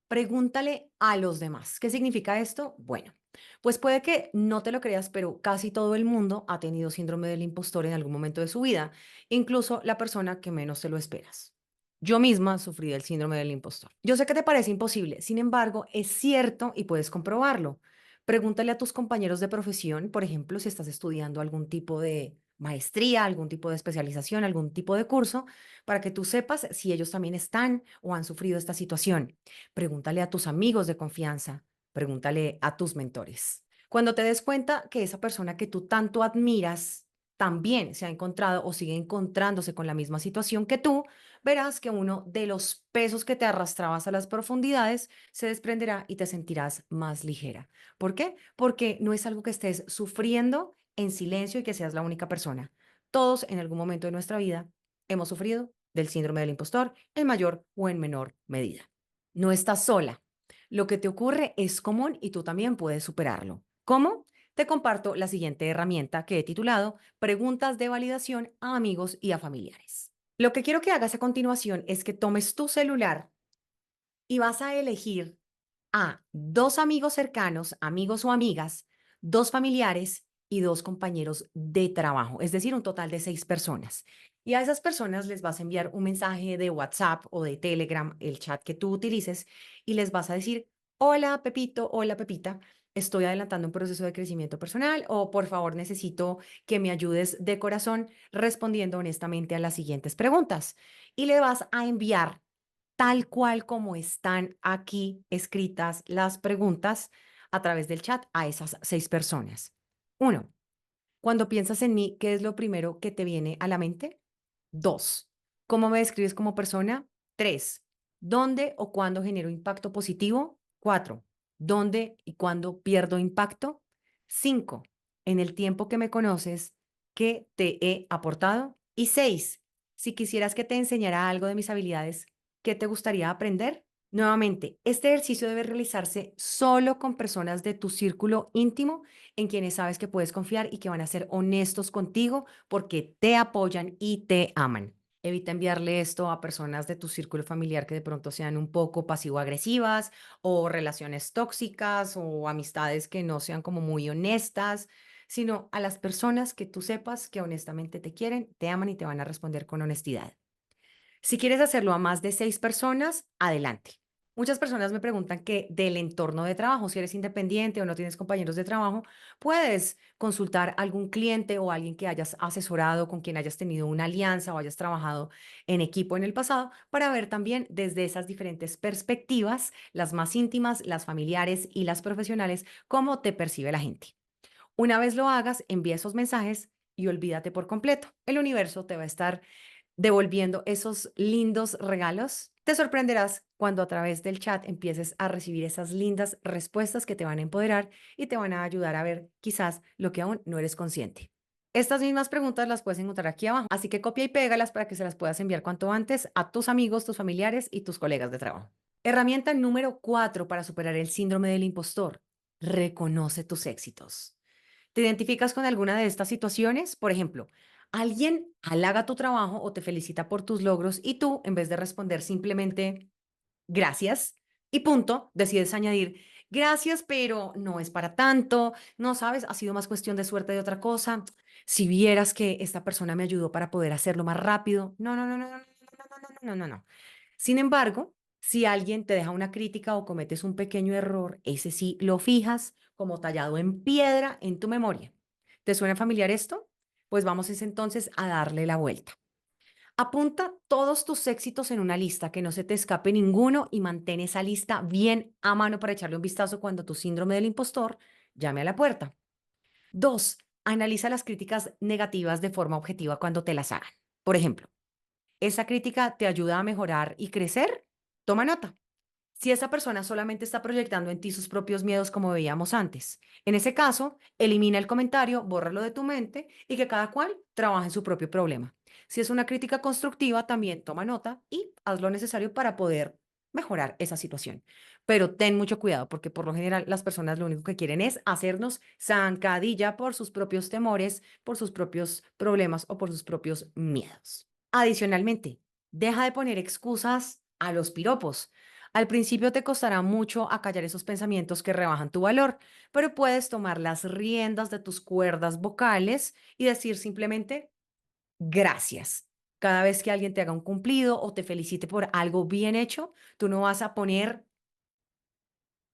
Pregúntale a los demás. ¿Qué significa esto? Bueno, pues puede que no te lo creas, pero casi todo el mundo ha tenido síndrome del impostor en algún momento de su vida, incluso la persona que menos te lo esperas. Yo misma sufrí del síndrome del impostor. Yo sé que te parece imposible, sin embargo, es cierto y puedes comprobarlo. Pregúntale a tus compañeros de profesión, por ejemplo, si estás estudiando algún tipo de maestría, algún tipo de especialización, algún tipo de curso, para que tú sepas si ellos también están o han sufrido esta situación. Pregúntale a tus amigos de confianza, pregúntale a tus mentores. Cuando te des cuenta que esa persona que tú tanto admiras también se ha encontrado o sigue encontrándose con la misma situación que tú, verás que uno de los pesos que te arrastrabas a las profundidades se desprenderá y te sentirás más ligera. ¿Por qué? Porque no es algo que estés sufriendo en silencio y que seas la única persona. Todos en algún momento de nuestra vida hemos sufrido del síndrome del impostor en mayor o en menor medida. No estás sola. Lo que te ocurre es común y tú también puedes superarlo. ¿Cómo? Te comparto la siguiente herramienta que he titulado Preguntas de validación a amigos y a familiares. Lo que quiero que hagas a continuación es que tomes tu celular y vas a elegir a 2 amigos cercanos, amigos o amigas, 2 familiares y 2 compañeros de trabajo, es decir, un total de 6 personas. Y a esas personas les vas a enviar un mensaje de WhatsApp o de Telegram, el chat que tú utilices, y les vas a decir: "Hola, Pepito, hola, Pepita, estoy adelantando un proceso de crecimiento personal o por favor necesito que me ayudes de corazón respondiendo honestamente a las siguientes preguntas". Y le vas a enviar tal cual como están aquí escritas las preguntas a través del chat a esas 6 personas. Uno, cuando piensas en mí, ¿qué es lo primero que te viene a la mente? 2, ¿cómo me describes como persona? 3, ¿dónde o cuándo genero impacto positivo? 4, ¿dónde y cuándo pierdo impacto? 5, en el tiempo que me conoces, ¿qué te he aportado? Y 6, si quisieras que te enseñara algo de mis habilidades, ¿qué te gustaría aprender? Nuevamente, este ejercicio debe realizarse solo con personas de tu círculo íntimo en quienes sabes que puedes confiar y que van a ser honestos contigo porque te apoyan y te aman. Evita enviarle esto a personas de tu círculo familiar que de pronto sean un poco pasivo-agresivas o relaciones tóxicas o amistades que no sean como muy honestas, sino a las personas que tú sepas que honestamente te quieren, te aman y te van a responder con honestidad. Si quieres hacerlo a más de 6 personas, adelante. Muchas personas me preguntan que del entorno de trabajo, si eres independiente o no tienes compañeros de trabajo, puedes consultar a algún cliente o alguien que hayas asesorado, con quien hayas tenido una alianza o hayas trabajado en equipo en el pasado, para ver también desde esas diferentes perspectivas, las más íntimas, las familiares y las profesionales, cómo te percibe la gente. Una vez lo hagas, envía esos mensajes y olvídate por completo. El universo te va a estar devolviendo esos lindos regalos. Te sorprenderás cuando a través del chat empieces a recibir esas lindas respuestas que te van a empoderar y te van a ayudar a ver quizás lo que aún no eres consciente. Estas mismas preguntas las puedes encontrar aquí abajo, así que copia y pégalas para que se las puedas enviar cuanto antes a tus amigos, tus familiares y tus colegas de trabajo. Herramienta número 4 para superar el síndrome del impostor. Reconoce tus éxitos. ¿Te identificas con alguna de estas situaciones? Por ejemplo, alguien halaga tu trabajo o te felicita por tus logros y tú, en vez de responder simplemente gracias y punto, decides añadir gracias, pero no es para tanto, no sabes, ha sido más cuestión de suerte de otra cosa. Si vieras que esta persona me ayudó para poder hacerlo más rápido. No, no, no, no, no, no, no, no, no, no, no, no. Sin embargo, si alguien te deja una crítica o cometes un pequeño error, ese sí lo fijas como tallado en piedra en tu memoria. ¿Te suena familiar esto? Pues vamos entonces a darle la vuelta. Apunta todos tus éxitos en una lista, que no se te escape ninguno y mantén esa lista bien a mano para echarle un vistazo cuando tu síndrome del impostor llame a la puerta. 2. Analiza las críticas negativas de forma objetiva cuando te las hagan. Por ejemplo, ¿esa crítica te ayuda a mejorar y crecer? Toma nota. Si esa persona solamente está proyectando en ti sus propios miedos como veíamos antes, en ese caso, elimina el comentario, bórralo de tu mente y que cada cual trabaje en su propio problema. Si es una crítica constructiva, también toma nota y haz lo necesario para poder mejorar esa situación. Pero ten mucho cuidado porque por lo general las personas lo único que quieren es hacernos zancadilla por sus propios temores, por sus propios problemas o por sus propios miedos. Adicionalmente, deja de poner excusas a los piropos. Al principio te costará mucho acallar esos pensamientos que rebajan tu valor, pero puedes tomar las riendas de tus cuerdas vocales y decir simplemente gracias. Cada vez que alguien te haga un cumplido o te felicite por algo bien hecho, tú no vas a poner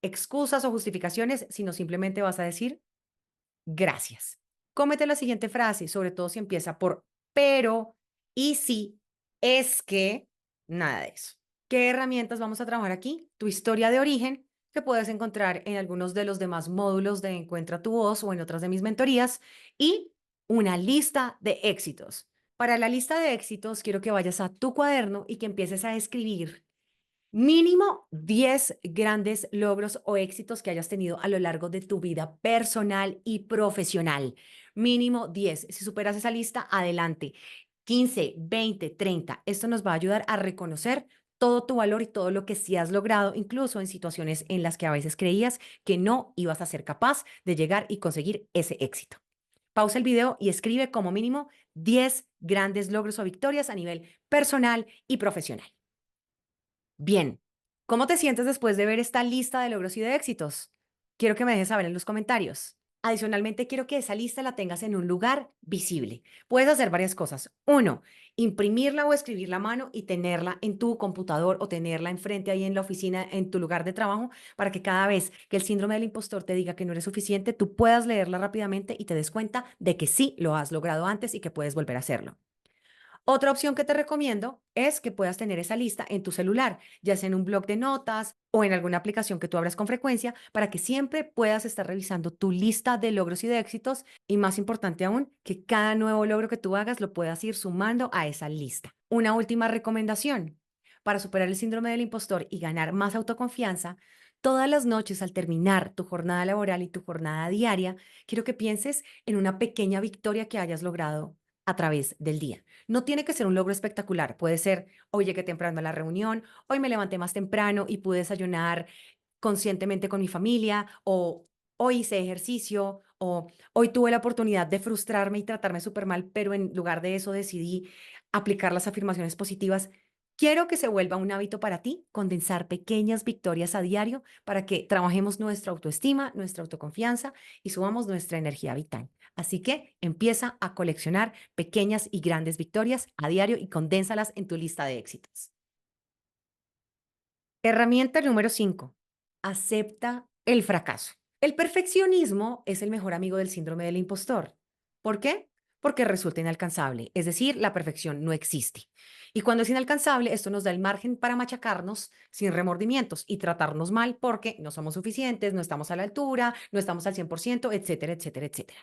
excusas o justificaciones, sino simplemente vas a decir gracias. Cómete la siguiente frase, sobre todo si empieza por pero, y si, es que, nada de eso. ¿Qué herramientas vamos a trabajar aquí? Tu historia de origen, que puedes encontrar en algunos de los demás módulos de Encuentra tu voz o en otras de mis mentorías, y una lista de éxitos. Para la lista de éxitos, quiero que vayas a tu cuaderno y que empieces a escribir mínimo 10 grandes logros o éxitos que hayas tenido a lo largo de tu vida personal y profesional. Mínimo 10. Si superas esa lista, adelante. 15, 20, 30. Esto nos va a ayudar a reconocer todo tu valor y todo lo que sí has logrado, incluso en situaciones en las que a veces creías que no ibas a ser capaz de llegar y conseguir ese éxito. Pausa el video y escribe como mínimo 10 grandes logros o victorias a nivel personal y profesional. Bien, ¿cómo te sientes después de ver esta lista de logros y de éxitos? Quiero que me dejes saber en los comentarios. Adicionalmente, quiero que esa lista la tengas en un lugar visible. Puedes hacer varias cosas. Uno, imprimirla o escribirla a mano y tenerla en tu computador o tenerla enfrente ahí en la oficina, en tu lugar de trabajo, para que cada vez que el síndrome del impostor te diga que no eres suficiente, tú puedas leerla rápidamente y te des cuenta de que sí lo has logrado antes y que puedes volver a hacerlo. Otra opción que te recomiendo es que puedas tener esa lista en tu celular, ya sea en un blog de notas o en alguna aplicación que tú abras con frecuencia, para que siempre puedas estar revisando tu lista de logros y de éxitos y, más importante aún, que cada nuevo logro que tú hagas lo puedas ir sumando a esa lista. Una última recomendación. Para superar el síndrome del impostor y ganar más autoconfianza, todas las noches al terminar tu jornada laboral y tu jornada diaria, quiero que pienses en una pequeña victoria que hayas logrado a través del día. No tiene que ser un logro espectacular. Puede ser, hoy llegué temprano a la reunión, hoy me levanté más temprano y pude desayunar conscientemente con mi familia, o hoy hice ejercicio, o hoy tuve la oportunidad de frustrarme y tratarme súper mal, pero en lugar de eso decidí aplicar las afirmaciones positivas. Quiero que se vuelva un hábito para ti condensar pequeñas victorias a diario para que trabajemos nuestra autoestima, nuestra autoconfianza y subamos nuestra energía vital. Así que empieza a coleccionar pequeñas y grandes victorias a diario y condénsalas en tu lista de éxitos. Herramienta número 5. Acepta el fracaso. El perfeccionismo es el mejor amigo del síndrome del impostor. ¿Por qué? Porque resulta inalcanzable, es decir, la perfección no existe. Y cuando es inalcanzable, esto nos da el margen para machacarnos sin remordimientos y tratarnos mal porque no somos suficientes, no estamos a la altura, no estamos al 100%, etcétera, etcétera, etcétera.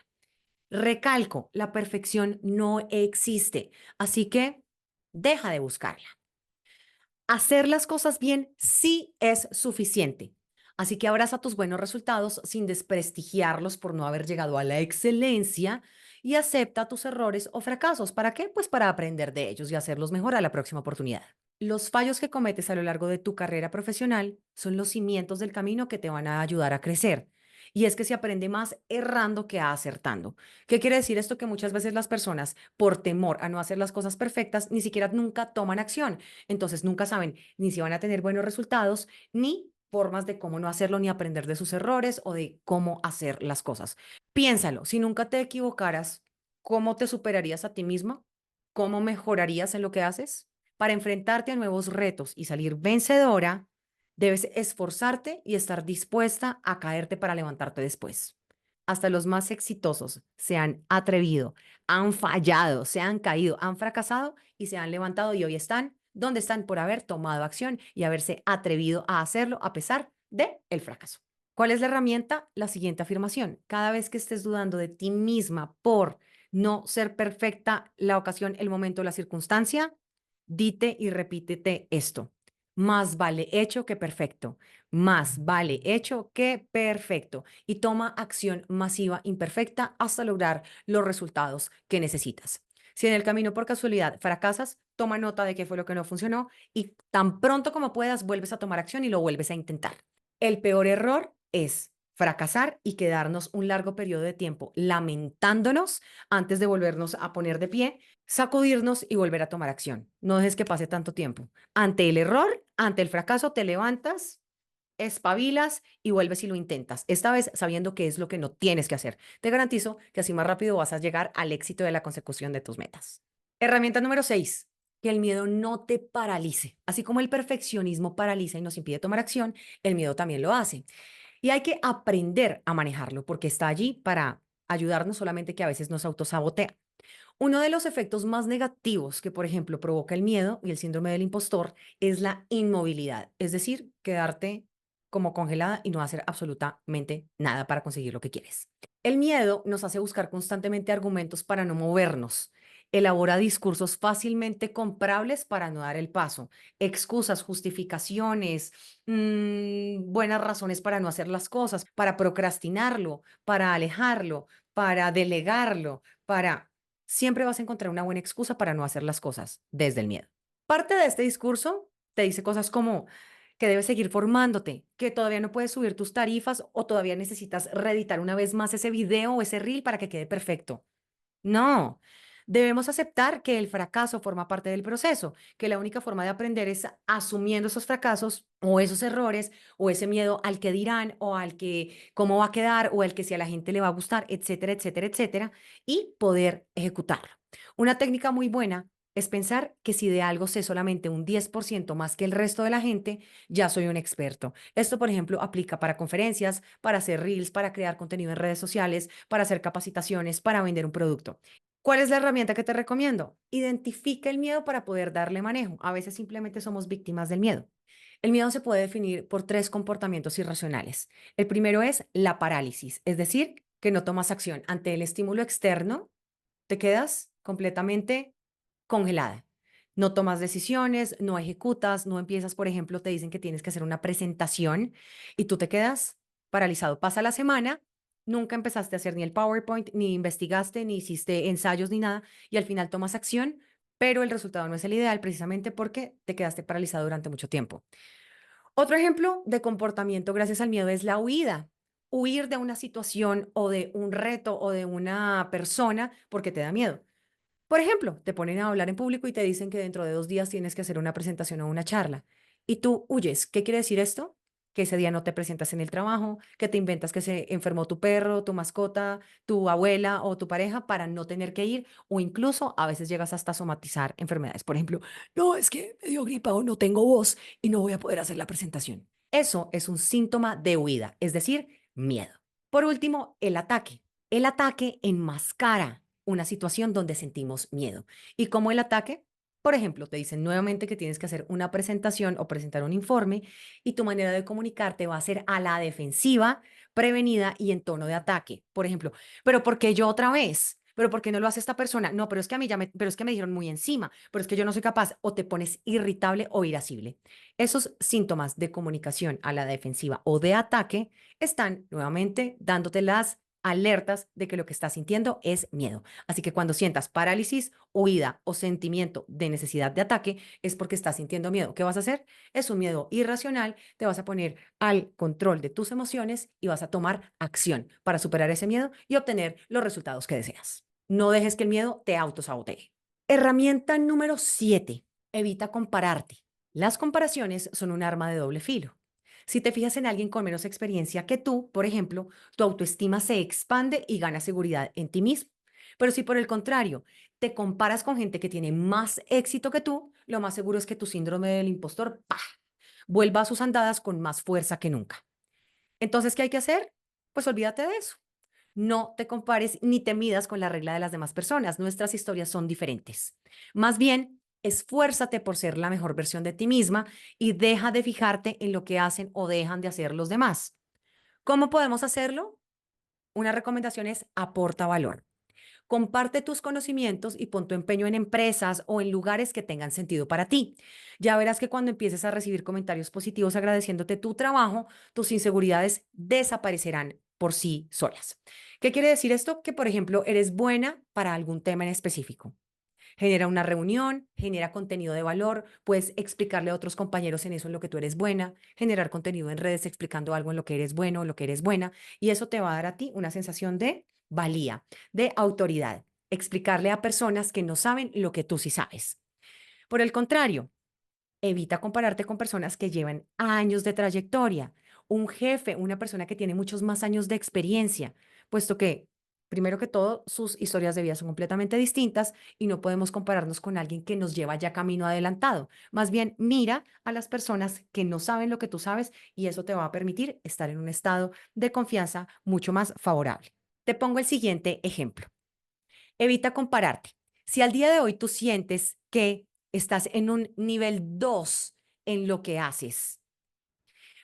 Recalco, la perfección no existe, así que deja de buscarla. Hacer las cosas bien sí es suficiente. Así que abraza tus buenos resultados sin desprestigiarlos por no haber llegado a la excelencia y acepta tus errores o fracasos. ¿Para qué? Pues para aprender de ellos y hacerlos mejor a la próxima oportunidad. Los fallos que cometes a lo largo de tu carrera profesional son los cimientos del camino que te van a ayudar a crecer. Y es que se aprende más errando que acertando. ¿Qué quiere decir esto? Que muchas veces las personas, por temor a no hacer las cosas perfectas, ni siquiera nunca toman acción. Entonces nunca saben ni si van a tener buenos resultados, ni formas de cómo no hacerlo, ni aprender de sus errores o de cómo hacer las cosas. Piénsalo, si nunca te equivocaras, ¿cómo te superarías a ti mismo? ¿Cómo mejorarías en lo que haces? Para enfrentarte a nuevos retos y salir vencedora, debes esforzarte y estar dispuesta a caerte para levantarte después. Hasta los más exitosos se han atrevido, han fallado, se han caído, han fracasado y se han levantado y hoy están donde están por haber tomado acción y haberse atrevido a hacerlo a pesar de el fracaso. ¿Cuál es la herramienta? La siguiente afirmación. Cada vez que estés dudando de ti misma por no ser perfecta la ocasión, el momento, la circunstancia, dite y repítete esto. Más vale hecho que perfecto. Más vale hecho que perfecto. Y toma acción masiva imperfecta hasta lograr los resultados que necesitas. Si en el camino por casualidad fracasas, toma nota de qué fue lo que no funcionó y tan pronto como puedas vuelves a tomar acción y lo vuelves a intentar. El peor error es fracasar y quedarnos un largo periodo de tiempo lamentándonos antes de volvernos a poner de pie, sacudirnos y volver a tomar acción. No dejes que pase tanto tiempo. Ante el error, ante el fracaso, te levantas, espabilas y vuelves y lo intentas. Esta vez sabiendo qué es lo que no tienes que hacer. Te garantizo que así más rápido vas a llegar al éxito de la consecución de tus metas. Herramienta número 6. que el miedo no te paralice. Así como el perfeccionismo paraliza y nos impide tomar acción, el miedo también lo hace. Y hay que aprender a manejarlo porque está allí para ayudarnos, solamente que a veces nos autosabotea. Uno de los efectos más negativos que, por ejemplo, provoca el miedo y el síndrome del impostor es la inmovilidad, es decir, quedarte como congelada y no hacer absolutamente nada para conseguir lo que quieres. El miedo nos hace buscar constantemente argumentos para no movernos. Elabora discursos fácilmente comprables para no dar el paso, excusas, justificaciones, buenas razones para no hacer las cosas, para procrastinarlo, para alejarlo, para delegarlo, para... Siempre vas a encontrar una buena excusa para no hacer las cosas desde el miedo. Parte de este discurso te dice cosas como que debes seguir formándote, que todavía no puedes subir tus tarifas o todavía necesitas reeditar una vez más ese video o ese reel para que quede perfecto. No, debemos aceptar que el fracaso forma parte del proceso, que la única forma de aprender es asumiendo esos fracasos o esos errores o ese miedo al que dirán o al que cómo va a quedar o al que si a la gente le va a gustar, etcétera, etcétera, etcétera, y poder ejecutarlo. Una técnica muy buena es pensar que si de algo sé solamente un 10% más que el resto de la gente, ya soy un experto. Esto, por ejemplo, aplica para conferencias, para hacer reels, para crear contenido en redes sociales, para hacer capacitaciones, para vender un producto. ¿Cuál es la herramienta que te recomiendo? Identifica el miedo para poder darle manejo. A veces simplemente somos víctimas del miedo. El miedo se puede definir por tres comportamientos irracionales. El primero es la parálisis, es decir, que no tomas acción ante el estímulo externo, te quedas completamente congelada. No tomas decisiones, no ejecutas, no empiezas, por ejemplo, te dicen que tienes que hacer una presentación y tú te quedas paralizado. Pasa la semana, nunca empezaste a hacer ni el PowerPoint, ni investigaste, ni hiciste ensayos, ni nada, y al final tomas acción, pero el resultado no es el ideal precisamente porque te quedaste paralizado durante mucho tiempo. Otro ejemplo de comportamiento gracias al miedo es la huida. Huir de una situación o de un reto o de una persona porque te da miedo. Por ejemplo, te ponen a hablar en público y te dicen que dentro de 2 días tienes que hacer una presentación o una charla. Y tú huyes. ¿Qué quiere decir esto? Que ese día no te presentas en el trabajo, que te inventas que se enfermó tu perro, tu mascota, tu abuela o tu pareja para no tener que ir, o incluso a veces llegas hasta a somatizar enfermedades. Por ejemplo, no, es que me dio gripa o no tengo voz y no voy a poder hacer la presentación. Eso es un síntoma de huida, es decir, miedo. Por último, el ataque. El ataque enmascara una situación donde sentimos miedo. ¿Y cómo el ataque? Por ejemplo, te dicen nuevamente que tienes que hacer una presentación o presentar un informe y tu manera de comunicarte va a ser a la defensiva, prevenida y en tono de ataque. Por ejemplo, pero ¿por qué yo otra vez? ¿Pero por qué no lo hace esta persona? No, pero es que a mí pero es que me dijeron muy encima, pero es que yo no soy capaz o te pones irritable o irascible. Esos síntomas de comunicación a la defensiva o de ataque están nuevamente dándote las alertas de que lo que estás sintiendo es miedo. Así que cuando sientas parálisis, huida o sentimiento de necesidad de ataque, es porque estás sintiendo miedo. ¿Qué vas a hacer? Es un miedo irracional, te vas a poner al control de tus emociones y vas a tomar acción para superar ese miedo y obtener los resultados que deseas. No dejes que el miedo te autosabotee. Herramienta número 7. Evita compararte. Las comparaciones son un arma de doble filo. Si te fijas en alguien con menos experiencia que tú, por ejemplo, tu autoestima se expande y gana seguridad en ti mismo. Pero si por el contrario te comparas con gente que tiene más éxito que tú, lo más seguro es que tu síndrome del impostor ¡pah!, vuelva a sus andadas con más fuerza que nunca. Entonces, ¿qué hay que hacer? Pues olvídate de eso. No te compares ni te midas con la regla de las demás personas. Nuestras historias son diferentes. Más bien, esfuérzate por ser la mejor versión de ti misma y deja de fijarte en lo que hacen o dejan de hacer los demás. ¿Cómo podemos hacerlo? Una recomendación es aporta valor. Comparte tus conocimientos y pon tu empeño en empresas o en lugares que tengan sentido para ti. Ya verás que cuando empieces a recibir comentarios positivos agradeciéndote tu trabajo, tus inseguridades desaparecerán por sí solas. ¿Qué quiere decir esto? Que, por ejemplo, eres buena para algún tema en específico. Genera una reunión, genera contenido de valor, puedes explicarle a otros compañeros en eso en lo que tú eres buena, generar contenido en redes explicando algo en lo que eres bueno o lo que eres buena, y eso te va a dar a ti una sensación de valía, de autoridad, explicarle a personas que no saben lo que tú sí sabes. Por el contrario, evita compararte con personas que llevan años de trayectoria, un jefe, una persona que tiene muchos más años de experiencia, puesto que Primero que todo, sus historias de vida son completamente distintas y no podemos compararnos con alguien que nos lleva ya camino adelantado. Más bien, mira a las personas que no saben lo que tú sabes y eso te va a permitir estar en un estado de confianza mucho más favorable. Te pongo el siguiente ejemplo. Evita compararte. Si al día de hoy tú sientes que estás en un nivel 2 en lo que haces,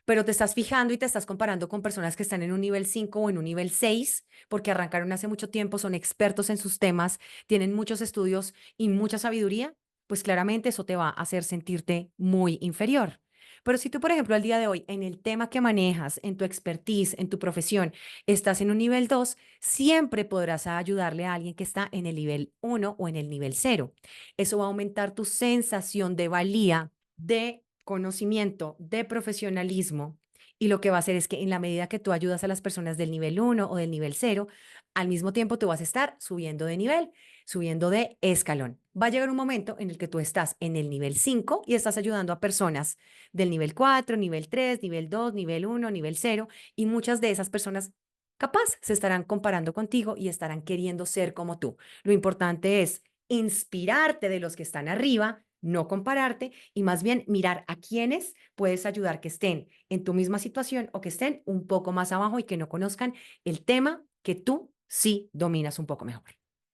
pero te estás fijando y te estás comparando con personas que están en un nivel 5 o en un nivel 6 porque arrancaron hace mucho tiempo, son expertos en sus temas, tienen muchos estudios y mucha sabiduría, pues claramente eso te va a hacer sentirte muy inferior. Pero si tú, por ejemplo, al día de hoy, en el tema que manejas, en tu expertise, en tu profesión, estás en un nivel 2, siempre podrás ayudarle a alguien que está en el nivel 1 o en el nivel 0. Eso va a aumentar tu sensación de valía, de conocimiento, de profesionalismo. Y lo que va a hacer es que en la medida que tú ayudas a las personas del nivel 1 o del nivel 0, al mismo tiempo tú vas a estar subiendo de nivel, subiendo de escalón. Va a llegar un momento en el que tú estás en el nivel 5 y estás ayudando a personas del nivel 4, nivel 3, nivel 2, nivel 1, nivel 0, y muchas de esas personas capaz se estarán comparando contigo y estarán queriendo ser como tú. Lo importante es inspirarte de los que están arriba, no compararte y más bien mirar a quienes puedes ayudar que estén en tu misma situación o que estén un poco más abajo y que no conozcan el tema que tú sí dominas un poco mejor.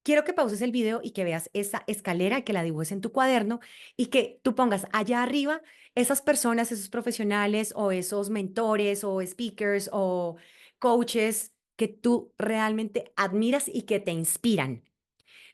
Quiero que pauses el video y que veas esa escalera y que la dibujes en tu cuaderno y que tú pongas allá arriba esas personas, esos profesionales o esos mentores o speakers o coaches que tú realmente admiras y que te inspiran.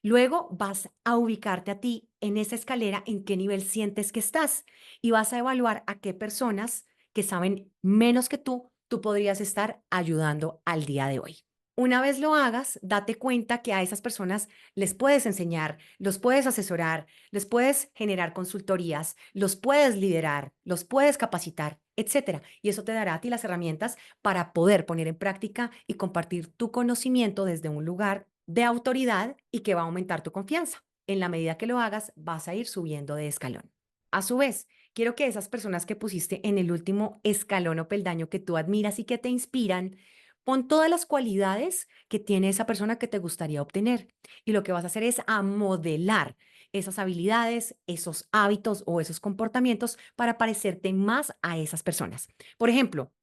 Luego vas a ubicarte a ti en esa escalera, en qué nivel sientes que estás y vas a evaluar a qué personas que saben menos que tú podrías estar ayudando al día de hoy. Una vez lo hagas, date cuenta que a esas personas les puedes enseñar, los puedes asesorar, les puedes generar consultorías, los puedes liderar, los puedes capacitar, etcétera. Y eso te dará a ti las herramientas para poder poner en práctica y compartir tu conocimiento desde un lugar de autoridad y que va a aumentar tu confianza. En la medida que lo hagas, vas a ir subiendo de escalón. A su vez, quiero que esas personas que pusiste en el último escalón o peldaño que tú admiras y que te inspiran, pon todas las cualidades que tiene esa persona que te gustaría obtener. Y lo que vas a hacer es a modelar esas habilidades, esos hábitos o esos comportamientos para parecerte más a esas personas. Por ejemplo,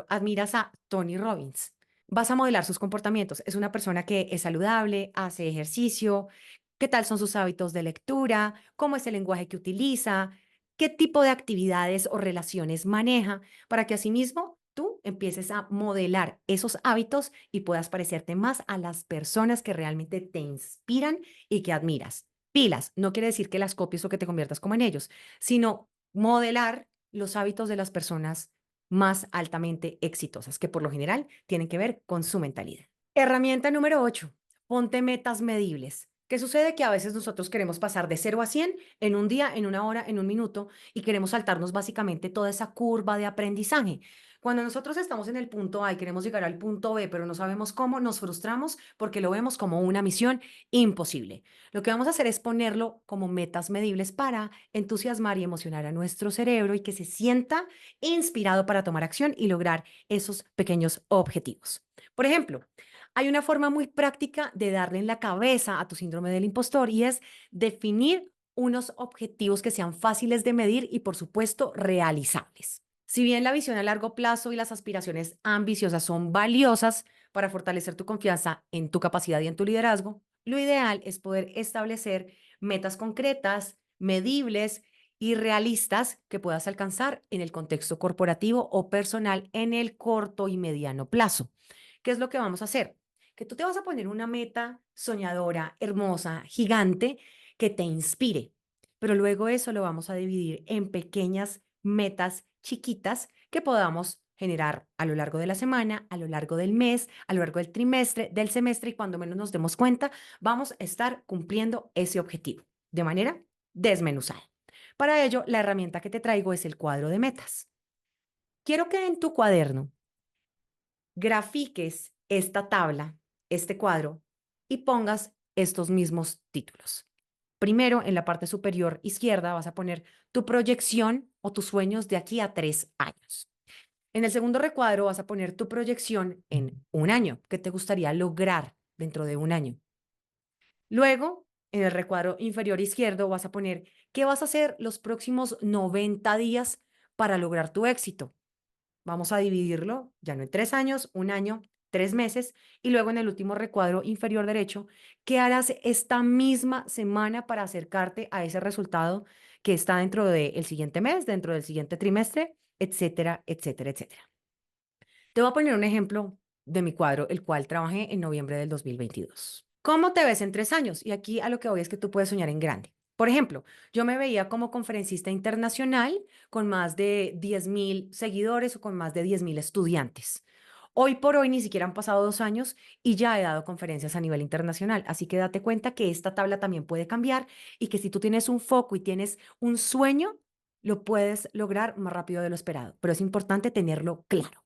admiras a Tony Robbins. Vas a modelar sus comportamientos. Es una persona que es saludable, hace ejercicio, qué tal son sus hábitos de lectura, cómo es el lenguaje que utiliza, qué tipo de actividades o relaciones maneja, para que asimismo tú empieces a modelar esos hábitos y puedas parecerte más a las personas que realmente te inspiran y que admiras. Pilas, no quiere decir que las copies o que te conviertas como en ellos, sino modelar los hábitos de las personas más altamente exitosas, que por lo general tienen que ver con su mentalidad. Herramienta número 8. Ponte metas medibles. ¿Qué sucede? Que a veces nosotros queremos pasar de 0 a 100 en un día, en una hora, en un minuto y queremos saltarnos básicamente toda esa curva de aprendizaje. Cuando nosotros estamos en el punto A y queremos llegar al punto B, pero no sabemos cómo, nos frustramos porque lo vemos como una misión imposible. Lo que vamos a hacer es ponerlo como metas medibles para entusiasmar y emocionar a nuestro cerebro y que se sienta inspirado para tomar acción y lograr esos pequeños objetivos. Por ejemplo, hay una forma muy práctica de darle en la cabeza a tu síndrome del impostor y es definir unos objetivos que sean fáciles de medir y, por supuesto, realizables. Si bien la visión a largo plazo y las aspiraciones ambiciosas son valiosas para fortalecer tu confianza en tu capacidad y en tu liderazgo, lo ideal es poder establecer metas concretas, medibles y realistas que puedas alcanzar en el contexto corporativo o personal en el corto y mediano plazo. ¿Qué es lo que vamos a hacer? Que tú te vas a poner una meta soñadora, hermosa, gigante, que te inspire, pero luego eso lo vamos a dividir en pequeñas metas chiquitas que podamos generar a lo largo de la semana, a lo largo del mes, a lo largo del trimestre, del semestre y cuando menos nos demos cuenta, vamos a estar cumpliendo ese objetivo de manera desmenuzada. Para ello, la herramienta que te traigo es el cuadro de metas. Quiero que en tu cuaderno grafiques esta tabla, este cuadro, y pongas estos mismos títulos. Primero, en la parte superior izquierda vas a poner tu proyección o tus sueños de aquí a 3 años. En el segundo recuadro vas a poner tu proyección en un año, que te gustaría lograr dentro de un año. Luego, en el recuadro inferior izquierdo vas a poner qué vas a hacer los próximos 90 días para lograr tu éxito. Vamos a dividirlo ya no en 3 años, un año, 3 meses, y luego en el último recuadro inferior derecho, ¿qué harás esta misma semana para acercarte a ese resultado que está dentro del siguiente mes, dentro del siguiente trimestre, etcétera, etcétera, etcétera? Te voy a poner un ejemplo de mi cuadro, el cual trabajé en noviembre del 2022. ¿Cómo te ves en 3 años? Y aquí a lo que voy es que tú puedes soñar en grande. Por ejemplo, yo me veía como conferencista internacional con más de 10.000 seguidores o con más de 10.000 estudiantes. Hoy por hoy ni siquiera han pasado 2 años y ya he dado conferencias a nivel internacional. Así que date cuenta que esta tabla también puede cambiar y que si tú tienes un foco y tienes un sueño, lo puedes lograr más rápido de lo esperado. Pero es importante tenerlo claro.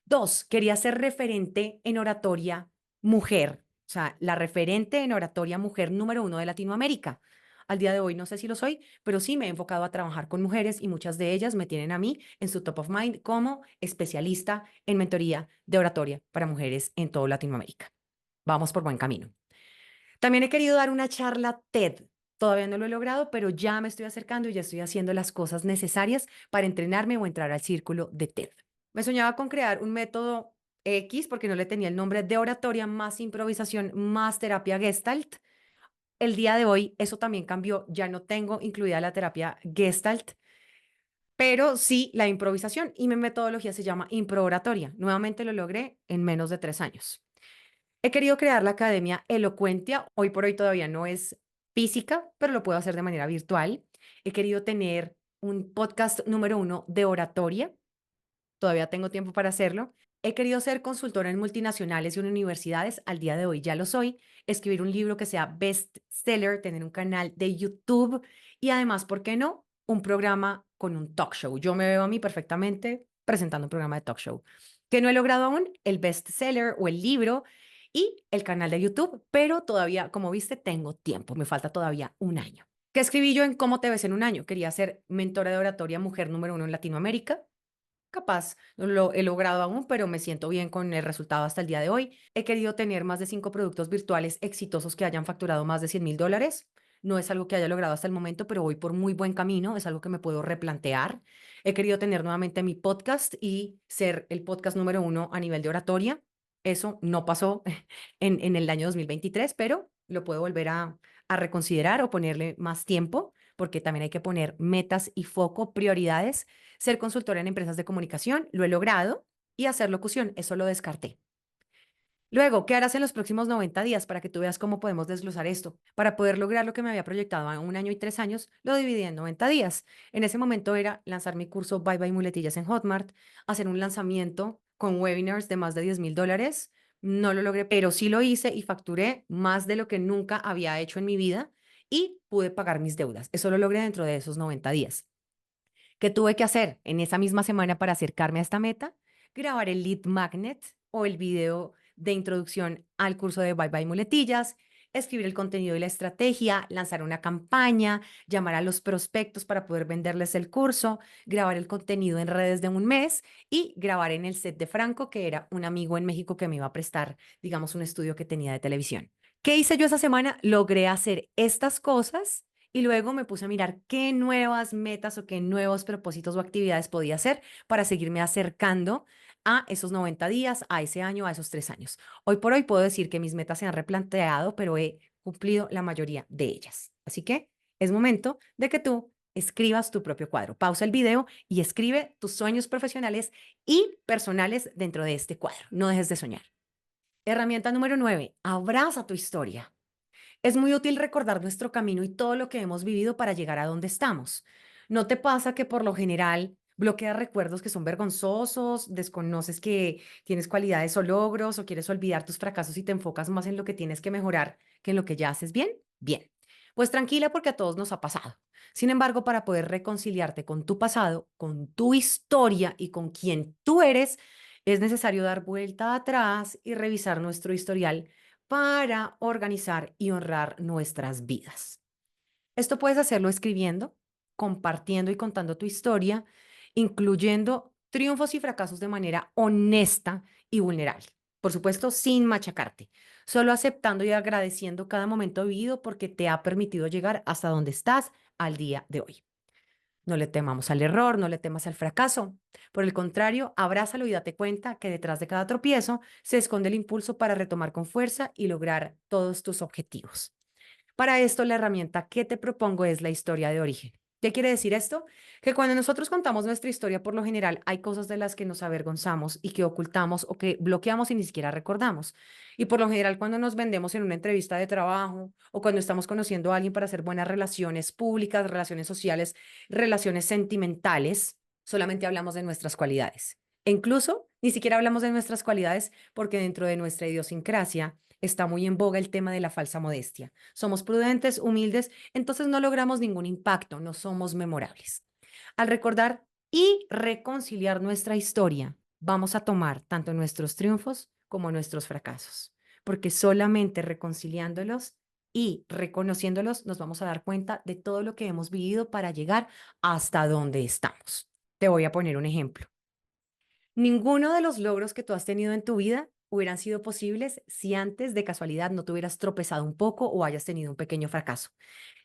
Dos, quería ser referente en oratoria mujer, o sea, la referente en oratoria mujer número uno de Latinoamérica. Al día de hoy no sé si lo soy, pero sí me he enfocado a trabajar con mujeres y muchas de ellas me tienen a mí en su top of mind como especialista en mentoría de oratoria para mujeres en toda Latinoamérica. Vamos por buen camino. También he querido dar una charla TED. Todavía no lo he logrado, pero ya me estoy acercando y ya estoy haciendo las cosas necesarias para entrenarme o entrar al círculo de TED. Me soñaba con crear un método X, porque no le tenía el nombre, de oratoria más improvisación más terapia Gestalt. El día de hoy eso también cambió, ya no tengo incluida la terapia Gestalt, pero sí la improvisación y mi metodología se llama improoratoria. Nuevamente lo logré en menos de 3 años. He querido crear la Academia Elocuentia. Hoy por hoy todavía no es física, pero lo puedo hacer de manera virtual. He querido tener un podcast número uno de oratoria. Todavía tengo tiempo para hacerlo. He querido ser consultora en multinacionales y en universidades. Al día de hoy ya lo soy. Escribir un libro que sea bestseller, tener un canal de YouTube y además, ¿por qué no? Un programa con un talk show. Yo me veo a mí perfectamente presentando un programa de talk show. Que no he logrado aún el bestseller o el libro y el canal de YouTube, pero todavía, como viste, tengo tiempo. Me falta todavía un año. ¿Qué escribí yo en Cómo te ves en un año? Quería ser mentora de oratoria mujer número uno en Latinoamérica. Capaz, no lo he logrado aún, pero me siento bien con el resultado hasta el día de hoy. He querido tener más de 5 productos virtuales exitosos que hayan facturado más de $100.000. No es algo que haya logrado hasta el momento, pero voy por muy buen camino. Es algo que me puedo replantear. He querido tener nuevamente mi podcast y ser el podcast número uno a nivel de oratoria. Eso no pasó en el año 2023, pero lo puedo volver a reconsiderar o ponerle más tiempo, porque también hay que poner metas y foco, prioridades. Ser consultora en empresas de comunicación, lo he logrado, y hacer locución, eso lo descarté. Luego, ¿qué harás en los próximos 90 días para que tú veas cómo podemos desglosar esto? Para poder lograr lo que me había proyectado a un año y 3 años, lo dividí en 90 días. En ese momento era lanzar mi curso Bye Bye Muletillas en Hotmart, hacer un lanzamiento con webinars de más de $10.000. No lo logré, pero sí lo hice y facturé más de lo que nunca había hecho en mi vida y pude pagar mis deudas. Eso lo logré dentro de esos 90 días. ¿Qué tuve que hacer en esa misma semana para acercarme a esta meta? Grabar el lead magnet o el video de introducción al curso de Bye Bye Muletillas, escribir el contenido y la estrategia, lanzar una campaña, llamar a los prospectos para poder venderles el curso, grabar el contenido en redes de un mes y grabar en el set de Franco, que era un amigo en México que me iba a prestar, digamos, un estudio que tenía de televisión. ¿Qué hice yo esa semana? Logré hacer estas cosas y luego me puse a mirar qué nuevas metas o qué nuevos propósitos o actividades podía hacer para seguirme acercando a esos 90 días, a ese año, a esos 3 años. Hoy por hoy puedo decir que mis metas se han replanteado, pero he cumplido la mayoría de ellas. Así que es momento de que tú escribas tu propio cuadro. Pausa el video y escribe tus sueños profesionales y personales dentro de este cuadro. No dejes de soñar. Herramienta número 9. Abraza tu historia. Es muy útil recordar nuestro camino y todo lo que hemos vivido para llegar a donde estamos. ¿No te pasa que por lo general bloqueas recuerdos que son vergonzosos, desconoces que tienes cualidades o logros o quieres olvidar tus fracasos y te enfocas más en lo que tienes que mejorar que en lo que ya haces bien? Bien, pues tranquila porque a todos nos ha pasado. Sin embargo, para poder reconciliarte con tu pasado, con tu historia y con quien tú eres, es necesario dar vuelta atrás y revisar nuestro historial para organizar y honrar nuestras vidas. Esto puedes hacerlo escribiendo, compartiendo y contando tu historia, incluyendo triunfos y fracasos de manera honesta y vulnerable. Por supuesto, sin machacarte. solo aceptando y agradeciendo cada momento vivido porque te ha permitido llegar hasta donde estás al día de hoy. No le temamos al error, no le temas al fracaso. Por el contrario, abrázalo y date cuenta que detrás de cada tropiezo se esconde el impulso para retomar con fuerza y lograr todos tus objetivos. Para esto, la herramienta que te propongo es la historia de origen. ¿Qué quiere decir esto? Que cuando nosotros contamos nuestra historia, por lo general, hay cosas de las que nos avergonzamos y que ocultamos o que bloqueamos y ni siquiera recordamos. Y por lo general, cuando nos vendemos en una entrevista de trabajo o cuando estamos conociendo a alguien para hacer buenas relaciones públicas, relaciones sociales, relaciones sentimentales, solamente hablamos de nuestras cualidades. E incluso ni siquiera hablamos de nuestras cualidades porque dentro de nuestra idiosincrasia está muy en boga el tema de la falsa modestia. Somos prudentes, humildes, entonces no logramos ningún impacto, no somos memorables. Al recordar y reconciliar nuestra historia, vamos a tomar tanto nuestros triunfos como nuestros fracasos, porque solamente reconciliándolos y reconociéndolos nos vamos a dar cuenta de todo lo que hemos vivido para llegar hasta donde estamos. Te voy a poner un ejemplo. Ninguno de los logros que tú has tenido en tu vida hubieran sido posibles si antes de casualidad no te hubieras tropezado un poco o hayas tenido un pequeño fracaso.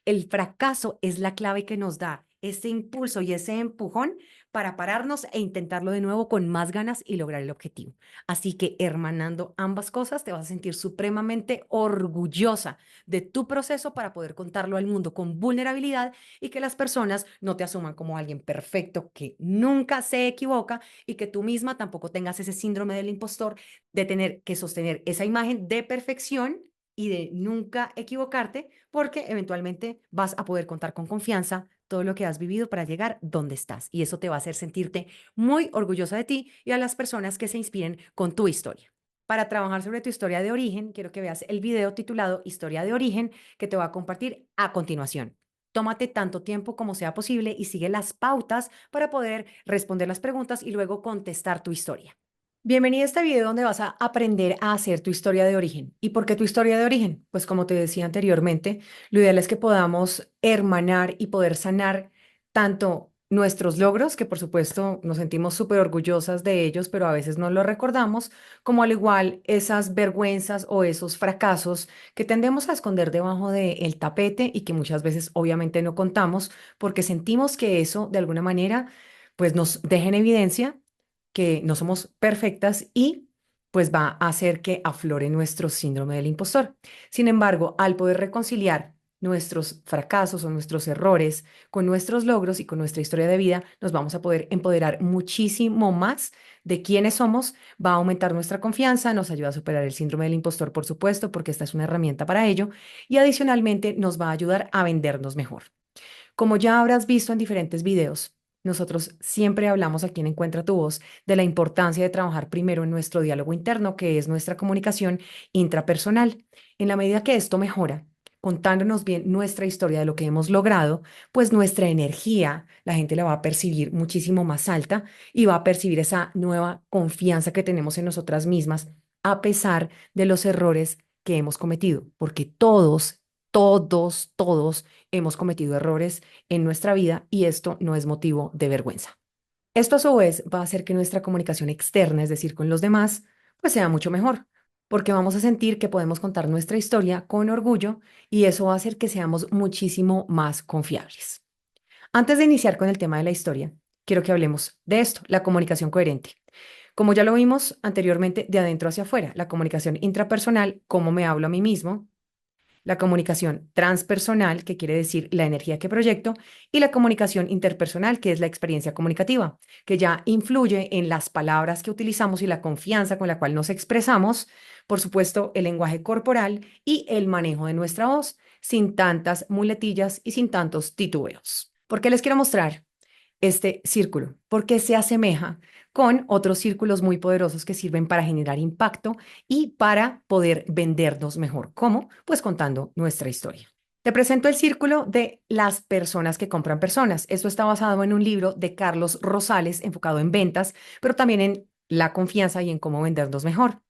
El fracaso es la clave que nos da ese impulso y ese empujón para pararnos e intentarlo de nuevo con más ganas y lograr el objetivo. Así que hermanando ambas cosas, te vas a sentir supremamente orgullosa de tu proceso para poder contarlo al mundo con vulnerabilidad y que las personas no te asuman como alguien perfecto que nunca se equivoca y que tú misma tampoco tengas ese síndrome del impostor de tener que sostener esa imagen de perfección y de nunca equivocarte, porque eventualmente vas a poder contar con confianza todo lo que has vivido para llegar donde estás. Y eso te va a hacer sentirte muy orgullosa de ti y a las personas que se inspiren con tu historia. Para trabajar sobre tu historia de origen, quiero que veas el video titulado Historia de origen que te voy a compartir a continuación. Tómate tanto tiempo como sea posible y sigue las pautas para poder responder las preguntas y luego contestar tu historia. Bienvenida a este video donde vas a aprender a hacer tu historia de origen. ¿Y por qué tu historia de origen? Pues como te decía anteriormente, lo ideal es que podamos hermanar y poder sanar tanto nuestros logros, que por supuesto nos sentimos súper orgullosas de ellos, pero a veces no lo recordamos, como al igual esas vergüenzas o esos fracasos que tendemos a esconder debajo del tapete y que muchas veces obviamente no contamos porque sentimos que eso de alguna manera pues nos deja en evidencia que no somos perfectas y pues va a hacer que aflore nuestro síndrome del impostor. Sin embargo, al poder reconciliar nuestros fracasos o nuestros errores con nuestros logros y con nuestra historia de vida, nos vamos a poder empoderar muchísimo más de quiénes somos, va a aumentar nuestra confianza, nos ayuda a superar el síndrome del impostor, por supuesto, porque esta es una herramienta para ello, y adicionalmente nos va a ayudar a vendernos mejor. Como ya habrás visto en diferentes videos, nosotros siempre hablamos aquí en Encuentra tu voz de la importancia de trabajar primero en nuestro diálogo interno, que es nuestra comunicación intrapersonal. En la medida que esto mejora, contándonos bien nuestra historia de lo que hemos logrado, pues nuestra energía, la gente la va a percibir muchísimo más alta y va a percibir esa nueva confianza que tenemos en nosotras mismas, a pesar de los errores que hemos cometido, porque todos hemos cometido errores en nuestra vida y esto no es motivo de vergüenza. Esto a su vez va a hacer que nuestra comunicación externa, es decir, con los demás, pues sea mucho mejor, porque vamos a sentir que podemos contar nuestra historia con orgullo y eso va a hacer que seamos muchísimo más confiables. Antes de iniciar con el tema de la historia, quiero que hablemos de esto, la comunicación coherente. Como ya lo vimos anteriormente, de adentro hacia afuera, la comunicación intrapersonal, cómo me hablo a mí mismo, la comunicación transpersonal, que quiere decir la energía que proyecto, y la comunicación interpersonal, que es la experiencia comunicativa, que ya influye en las palabras que utilizamos y la confianza con la cual nos expresamos, por supuesto, el lenguaje corporal y el manejo de nuestra voz, sin tantas muletillas y sin tantos titubeos. ¿Por qué les quiero mostrar este círculo? Porque se asemeja con otros círculos muy poderosos que sirven para generar impacto y para poder vendernos mejor. ¿Cómo? Pues contando nuestra historia. Te presento el círculo de las personas que compran personas. Esto está basado en un libro de Carlos Rosales enfocado en ventas, pero también en la confianza y en cómo vendernos mejor.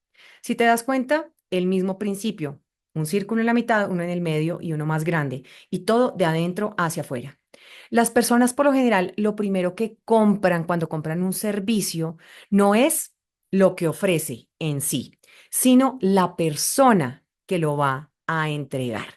Si te das cuenta, el mismo principio, un círculo en la mitad, uno en el medio y uno más grande, y todo de adentro hacia afuera. Las personas por lo general, lo primero que compran cuando compran un servicio no es lo que ofrece en sí, sino la persona que lo va a entregar.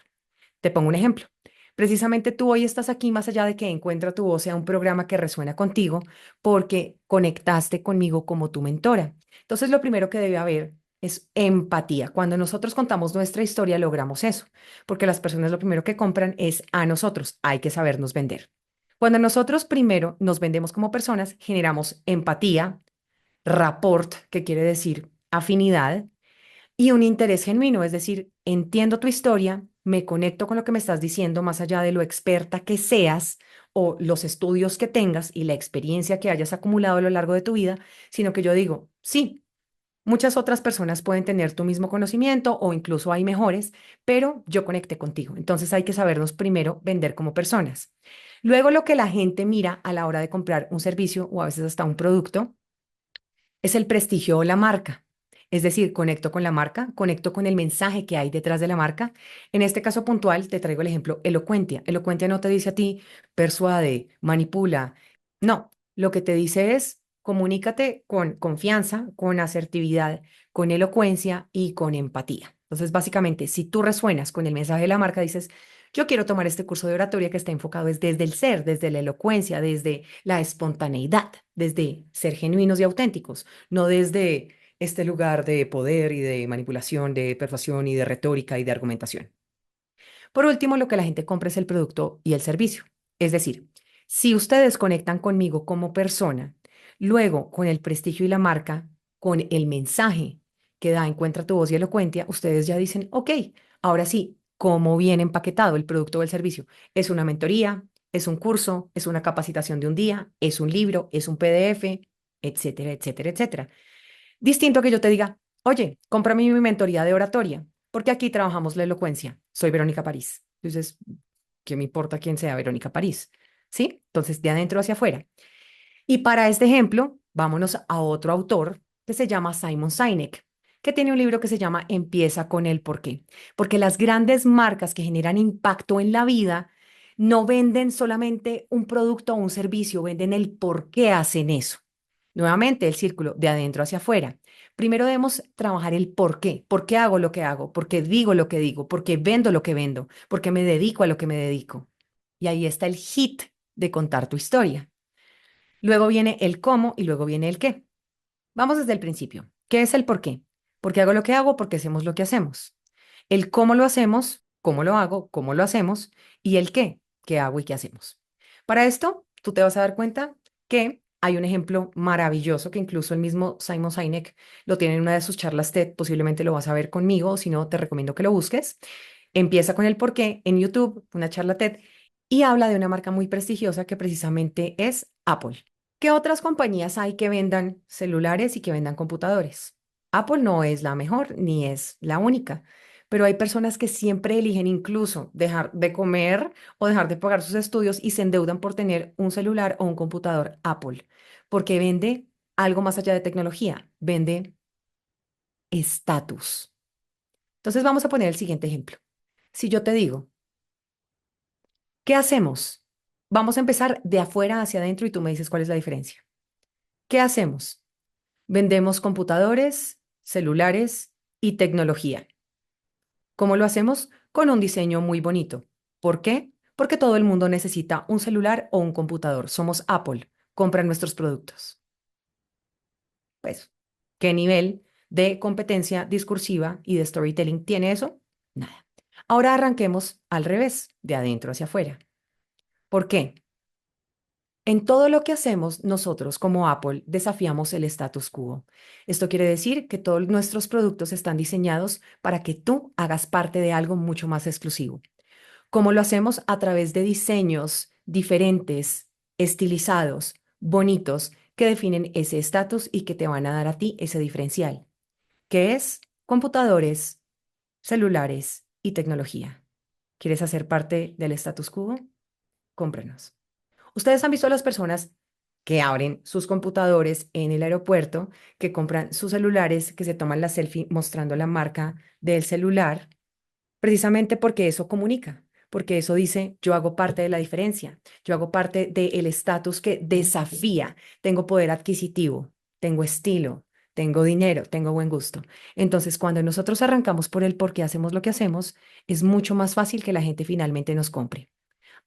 Te pongo un ejemplo. Precisamente tú hoy estás aquí más allá de que Encuentra tu voz sea un programa que resuena contigo porque conectaste conmigo como tu mentora. Entonces, lo primero que debe haber es empatía. Cuando nosotros contamos nuestra historia, logramos eso, porque las personas lo primero que compran es a nosotros. Hay que sabernos vender. Cuando nosotros primero nos vendemos como personas, generamos empatía, rapport, que quiere decir afinidad, y un interés genuino, es decir, entiendo tu historia, me conecto con lo que me estás diciendo, más allá de lo experta que seas o los estudios que tengas y la experiencia que hayas acumulado a lo largo de tu vida, sino que yo digo, sí, muchas otras personas pueden tener tu mismo conocimiento o incluso hay mejores, pero yo conecté contigo. Entonces hay que sabernos primero vender como personas. Luego lo que la gente mira a la hora de comprar un servicio o a veces hasta un producto es el prestigio o la marca. Es decir, conecto con la marca, conecto con el mensaje que hay detrás de la marca. En este caso puntual, te traigo el ejemplo Elocuentia. Elocuentia no te dice a ti, persuade, manipula. No, lo que te dice es, comunícate con confianza, con asertividad, con elocuencia y con empatía. Entonces, básicamente, si tú resuenas con el mensaje de la marca, dices, yo quiero tomar este curso de oratoria que está enfocado desde el ser, desde la elocuencia, desde la espontaneidad, desde ser genuinos y auténticos, no desde este lugar de poder y de manipulación, de persuasión y de retórica y de argumentación. Por último, lo que la gente compra es el producto y el servicio. Es decir, si ustedes conectan conmigo como persona, luego con el prestigio y la marca, con el mensaje que da Encuentra tu voz y Elocuentia, ustedes ya dicen, ok, ahora sí, ¿cómo viene empaquetado el producto o el servicio? ¿Es una mentoría? ¿Es un curso? ¿Es una capacitación de un día? ¿Es un libro? ¿Es un PDF? Etcétera, etcétera, etcétera. Distinto a que yo te diga, oye, cómprame mi mentoría de oratoria, porque aquí trabajamos la elocuencia. Soy Verónica París. Entonces, ¿qué me importa quién sea Verónica París? ¿Sí? Entonces, de adentro hacia afuera. Y para este ejemplo, vámonos a otro autor que se llama Simon Sinek, que tiene un libro que se llama Empieza con el por qué. Porque las grandes marcas que generan impacto en la vida no venden solamente un producto o un servicio, venden el por qué hacen eso. Nuevamente, el círculo de adentro hacia afuera. Primero debemos trabajar el por qué hago lo que hago, por qué digo lo que digo, por qué vendo lo que vendo, por qué me dedico a lo que me dedico. Y ahí está el hit de contar tu historia. Luego viene el cómo y luego viene el qué. Vamos desde el principio. ¿Qué es el por qué? ¿Por qué hago lo que hago? Porque hacemos lo que hacemos. El cómo lo hacemos, cómo lo hago, cómo lo hacemos y el qué hago y qué hacemos. Para esto, tú te vas a dar cuenta que hay un ejemplo maravilloso que incluso el mismo Simon Sinek lo tiene en una de sus charlas TED, posiblemente lo vas a ver conmigo, o si no, te recomiendo que lo busques. Empieza con el por qué en YouTube, una charla TED, y habla de una marca muy prestigiosa que precisamente es Apple. ¿Qué otras compañías hay que vendan celulares y que vendan computadores? Apple no es la mejor ni es la única, pero hay personas que siempre eligen incluso dejar de comer o dejar de pagar sus estudios y se endeudan por tener un celular o un computador Apple, porque vende algo más allá de tecnología, vende estatus. Entonces vamos a poner el siguiente ejemplo. Si yo te digo, ¿qué hacemos? Vamos a empezar de afuera hacia adentro y tú me dices cuál es la diferencia. ¿Qué hacemos? Vendemos computadores, celulares y tecnología. ¿Cómo lo hacemos? Con un diseño muy bonito. ¿Por qué? Porque todo el mundo necesita un celular o un computador. Somos Apple. Compran nuestros productos. Pues, ¿qué nivel de competencia discursiva y de storytelling tiene eso? Nada. Ahora arranquemos al revés, de adentro hacia afuera. ¿Por qué? En todo lo que hacemos, nosotros como Apple desafiamos el status quo. Esto quiere decir que todos nuestros productos están diseñados para que tú hagas parte de algo mucho más exclusivo. ¿Cómo lo hacemos? A través de diseños diferentes, estilizados, bonitos, que definen ese estatus y que te van a dar a ti ese diferencial, que es computadores, celulares y tecnología. ¿Quieres hacer parte del status quo? Cómprenos. Ustedes han visto a las personas que abren sus computadores en el aeropuerto, que compran sus celulares, que se toman la selfie mostrando la marca del celular, precisamente porque eso comunica, porque eso dice, yo hago parte de la diferencia, yo hago parte del estatus que desafía, tengo poder adquisitivo, tengo estilo, tengo dinero, tengo buen gusto. Entonces, cuando nosotros arrancamos por el por qué hacemos lo que hacemos, es mucho más fácil que la gente finalmente nos compre.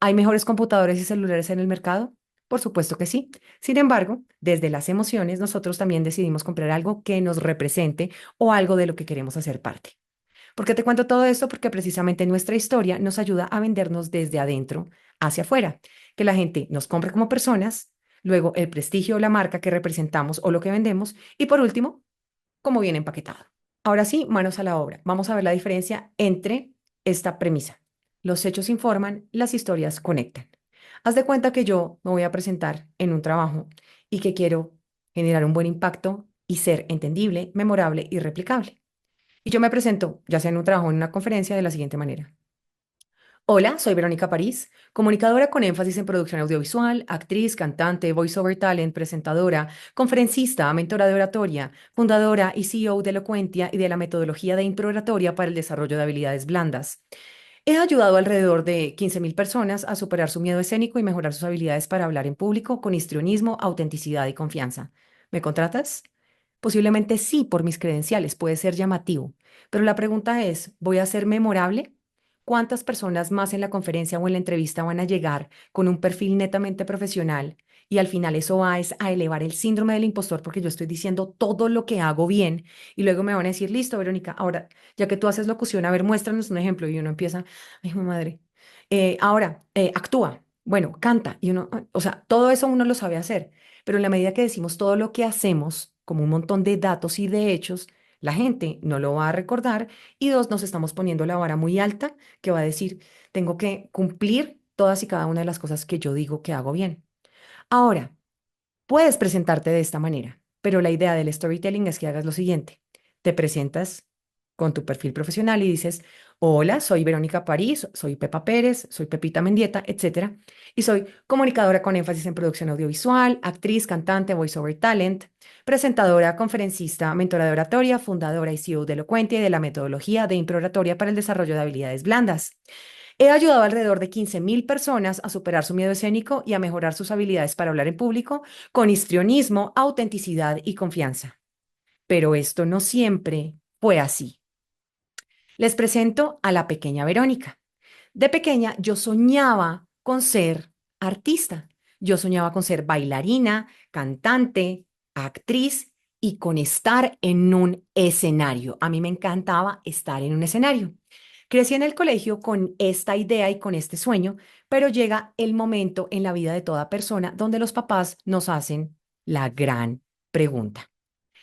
¿Hay mejores computadores y celulares en el mercado? Por supuesto que sí. Sin embargo, desde las emociones, nosotros también decidimos comprar algo que nos represente o algo de lo que queremos hacer parte. ¿Por qué te cuento todo esto? Porque precisamente nuestra historia nos ayuda a vendernos desde adentro hacia afuera, que la gente nos compre como personas, luego el prestigio o la marca que representamos o lo que vendemos y por último, cómo viene empaquetado. Ahora sí, manos a la obra. Vamos a ver la diferencia entre esta premisa. Los hechos informan, las historias conectan. Haz de cuenta que yo me voy a presentar en un trabajo y que quiero generar un buen impacto y ser entendible, memorable y replicable. Y yo me presento, ya sea en un trabajo o en una conferencia, de la siguiente manera. Hola, soy Verónica París, comunicadora con énfasis en producción audiovisual, actriz, cantante, voiceover talent, presentadora, conferencista, mentora de oratoria, fundadora y CEO de Elocuentia y de la metodología de improoratoria para el desarrollo de habilidades blandas. He ayudado alrededor de 15.000 personas a superar su miedo escénico y mejorar sus habilidades para hablar en público con histrionismo, autenticidad y confianza. ¿Me contratas? Posiblemente sí, por mis credenciales, puede ser llamativo, pero la pregunta es, ¿voy a ser memorable? ¿Cuántas personas más en la conferencia o en la entrevista van a llegar con un perfil netamente profesional? Y al final eso va es a elevar el síndrome del impostor porque yo estoy diciendo todo lo que hago bien y luego me van a decir, listo, Verónica, ahora, ya que tú haces locución, a ver, muéstranos un ejemplo y uno empieza, ay, mi madre, ahora, actúa, bueno, canta y uno, o sea, todo eso uno lo sabe hacer, pero en la medida que decimos todo lo que hacemos, como un montón de datos y de hechos, la gente no lo va a recordar y dos, nos estamos poniendo la vara muy alta que va a decir, tengo que cumplir todas y cada una de las cosas que yo digo que hago bien. Ahora, puedes presentarte de esta manera, pero la idea del storytelling es que hagas lo siguiente. Te presentas con tu perfil profesional y dices, hola, soy Verónica París, soy Pepa Pérez, soy Pepita Mendieta, etcétera, y soy comunicadora con énfasis en producción audiovisual, actriz, cantante, voiceover talent, presentadora, conferencista, mentora de oratoria, fundadora y CEO de Elocuente y de la metodología de improoratoria para el desarrollo de habilidades blandas. He ayudado alrededor de 15.000 personas a superar su miedo escénico y a mejorar sus habilidades para hablar en público con histrionismo, autenticidad y confianza. Pero esto no siempre fue así. Les presento a la pequeña Verónica. De pequeña yo soñaba con ser artista. Yo soñaba con ser bailarina, cantante, actriz y con estar en un escenario. A mí me encantaba estar en un escenario. Crecí en el colegio con esta idea y con este sueño, pero llega el momento en la vida de toda persona donde los papás nos hacen la gran pregunta.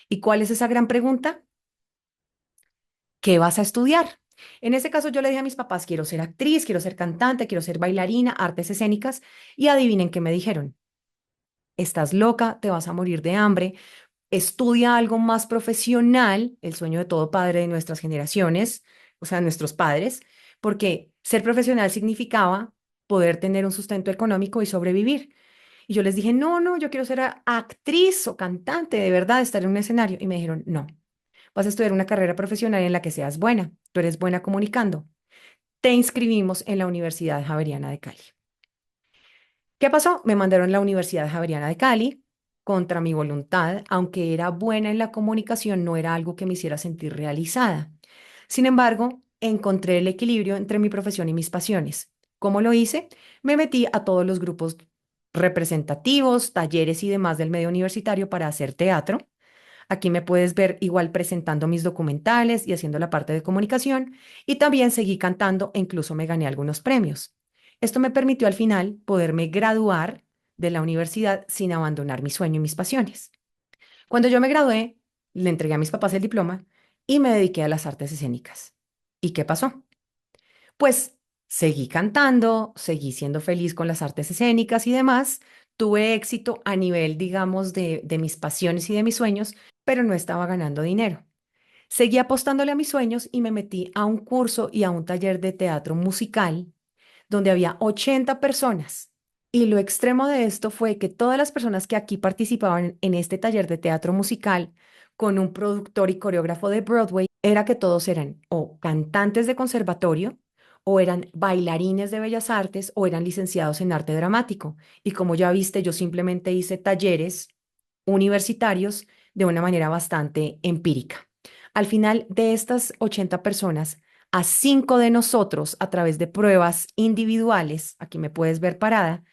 ¿Y cuál es esa gran pregunta? ¿Qué vas a estudiar? En ese caso yo le dije a mis papás, quiero ser actriz, quiero ser cantante, quiero ser bailarina, artes escénicas, y adivinen qué me dijeron. Estás loca, te vas a morir de hambre, estudia algo más profesional, el sueño de todo padre de nuestras generaciones, o sea, nuestros padres, porque ser profesional significaba poder tener un sustento económico y sobrevivir. Y yo les dije, no, no, yo quiero ser actriz o cantante, de verdad, estar en un escenario. Y me dijeron, no, vas a estudiar una carrera profesional en la que seas buena, tú eres buena comunicando. Te inscribimos en la Universidad Javeriana de Cali. ¿Qué pasó? Me mandaron a la Universidad Javeriana de Cali contra mi voluntad, aunque era buena en la comunicación, no era algo que me hiciera sentir realizada. Sin embargo, encontré el equilibrio entre mi profesión y mis pasiones. ¿Cómo lo hice? Me metí a todos los grupos representativos, talleres y demás del medio universitario para hacer teatro. Aquí me puedes ver igual presentando mis documentales y haciendo la parte de comunicación. Y también seguí cantando e incluso me gané algunos premios. Esto me permitió al final poderme graduar de la universidad sin abandonar mi sueño y mis pasiones. Cuando yo me gradué, le entregué a mis papás el diploma y me dediqué a las artes escénicas. ¿Y qué pasó? Pues seguí cantando, seguí siendo feliz con las artes escénicas y demás. Tuve éxito a nivel, digamos, de mis pasiones y de mis sueños, pero no estaba ganando dinero. Seguí apostándole a mis sueños y me metí a un curso y a un taller de teatro musical donde había 80 personas. Y lo extremo de esto fue que todas las personas que aquí participaban en este taller de teatro musical con un productor y coreógrafo de Broadway, era que todos eran o cantantes de conservatorio, o eran bailarines de bellas artes, o eran licenciados en arte dramático. Y como ya viste, yo simplemente hice talleres universitarios de una manera bastante empírica. Al final de estas 80 personas, a 5 de nosotros, a través de pruebas individuales, aquí me puedes ver parada,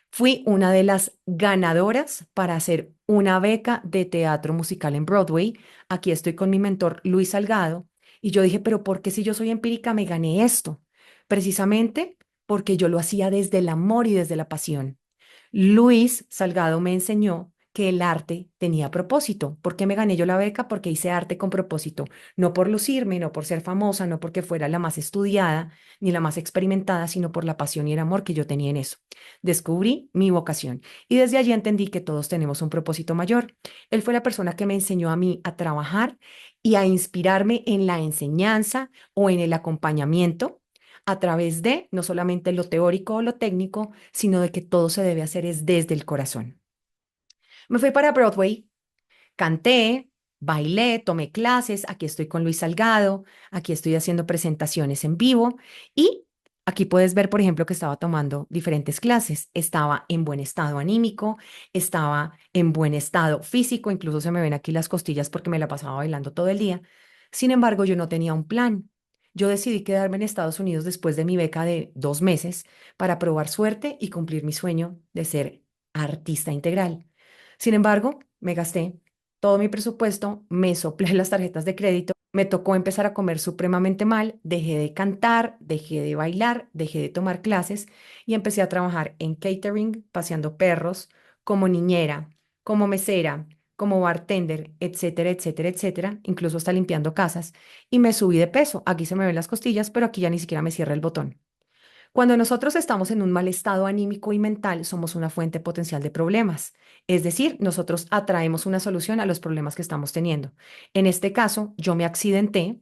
fui una de las ganadoras para hacer una beca de teatro musical en Broadway. Aquí estoy con mi mentor Luis Salgado y yo dije, pero ¿por qué si yo soy empírica me gané esto? Precisamente porque yo lo hacía desde el amor y desde la pasión. Luis Salgado me enseñó que el arte tenía propósito. ¿Por qué me gané yo la beca? Porque hice arte con propósito, no por lucirme, no por ser famosa, no porque fuera la más estudiada ni la más experimentada, sino por la pasión y el amor que yo tenía en eso. Descubrí mi vocación y desde allí entendí que todos tenemos un propósito mayor. Él fue la persona que me enseñó a mí a trabajar y a inspirarme en la enseñanza o en el acompañamiento a través de no solamente lo teórico o lo técnico, sino de que todo se debe hacer es desde el corazón. Me fui para Broadway, canté, bailé, tomé clases, aquí estoy con Luis Salgado, aquí estoy haciendo presentaciones en vivo y aquí puedes ver, por ejemplo, que estaba tomando diferentes clases. Estaba en buen estado anímico, estaba en buen estado físico, incluso se me ven aquí las costillas porque me la pasaba bailando todo el día. Sin embargo, yo no tenía un plan. Yo decidí quedarme en Estados Unidos después de mi beca de 2 meses para probar suerte y cumplir mi sueño de ser artista integral. Sin embargo, me gasté todo mi presupuesto, me soplé las tarjetas de crédito, me tocó empezar a comer supremamente mal, dejé de cantar, dejé de bailar, dejé de tomar clases y empecé a trabajar en catering, paseando perros, como niñera, como mesera, como bartender, etcétera, etcétera, etcétera, incluso hasta limpiando casas y me subí de peso. Aquí se me ven las costillas, pero aquí ya ni siquiera me cierra el botón. Cuando nosotros estamos en un mal estado anímico y mental, somos una fuente potencial de problemas. Es decir, nosotros atraemos una solución a los problemas que estamos teniendo. En este caso, yo me accidenté,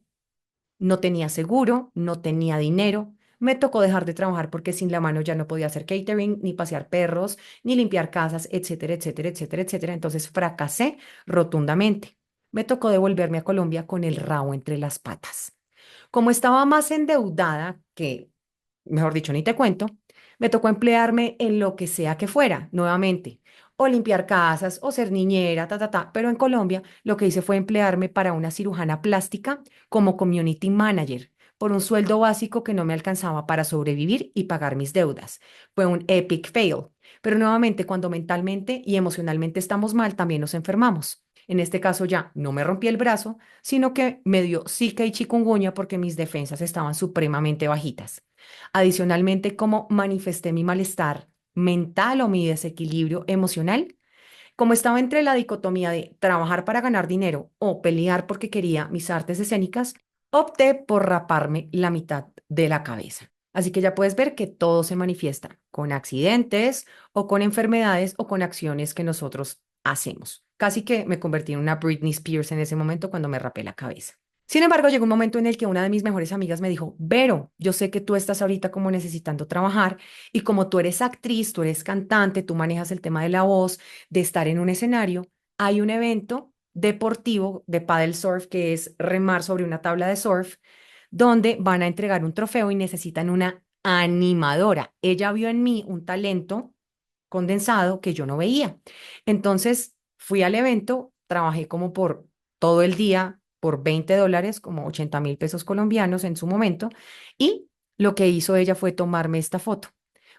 no tenía seguro, no tenía dinero. Me tocó dejar de trabajar porque sin la mano ya no podía hacer catering, ni pasear perros, ni limpiar casas, etcétera, etcétera, etcétera, etcétera. Entonces fracasé rotundamente. Me tocó devolverme a Colombia con el rabo entre las patas. Como estaba más endeudada que, mejor dicho, ni te cuento, me tocó emplearme en lo que sea que fuera, nuevamente, o limpiar casas, o ser niñera, ta, ta, ta. Pero en Colombia lo que hice fue emplearme para una cirujana plástica como community manager por un sueldo básico que no me alcanzaba para sobrevivir y pagar mis deudas. Fue un epic fail. Pero nuevamente, cuando mentalmente y emocionalmente estamos mal, también nos enfermamos. En este caso ya no me rompí el brazo, sino que me dio zika y chikungunya porque mis defensas estaban supremamente bajitas. Adicionalmente, como manifesté mi malestar mental o mi desequilibrio emocional, como estaba entre la dicotomía de trabajar para ganar dinero o pelear porque quería mis artes escénicas, opté por raparme la mitad de la cabeza. Así que ya puedes ver que todo se manifiesta con accidentes o con enfermedades o con acciones que nosotros hacemos. Casi que me convertí en una Britney Spears en ese momento cuando me rapé la cabeza. Sin embargo, llegó un momento en el que una de mis mejores amigas me dijo, Vero, yo sé que tú estás ahorita como necesitando trabajar y como tú eres actriz, tú eres cantante, tú manejas el tema de la voz, de estar en un escenario, hay un evento deportivo de paddle surf que es remar sobre una tabla de surf, donde van a entregar un trofeo y necesitan una animadora. Ella vio en mí un talento condensado que yo no veía. Entonces fui al evento, trabajé como por todo el día por $20, como 80.000 pesos colombianos en su momento, y lo que hizo ella fue tomarme esta foto.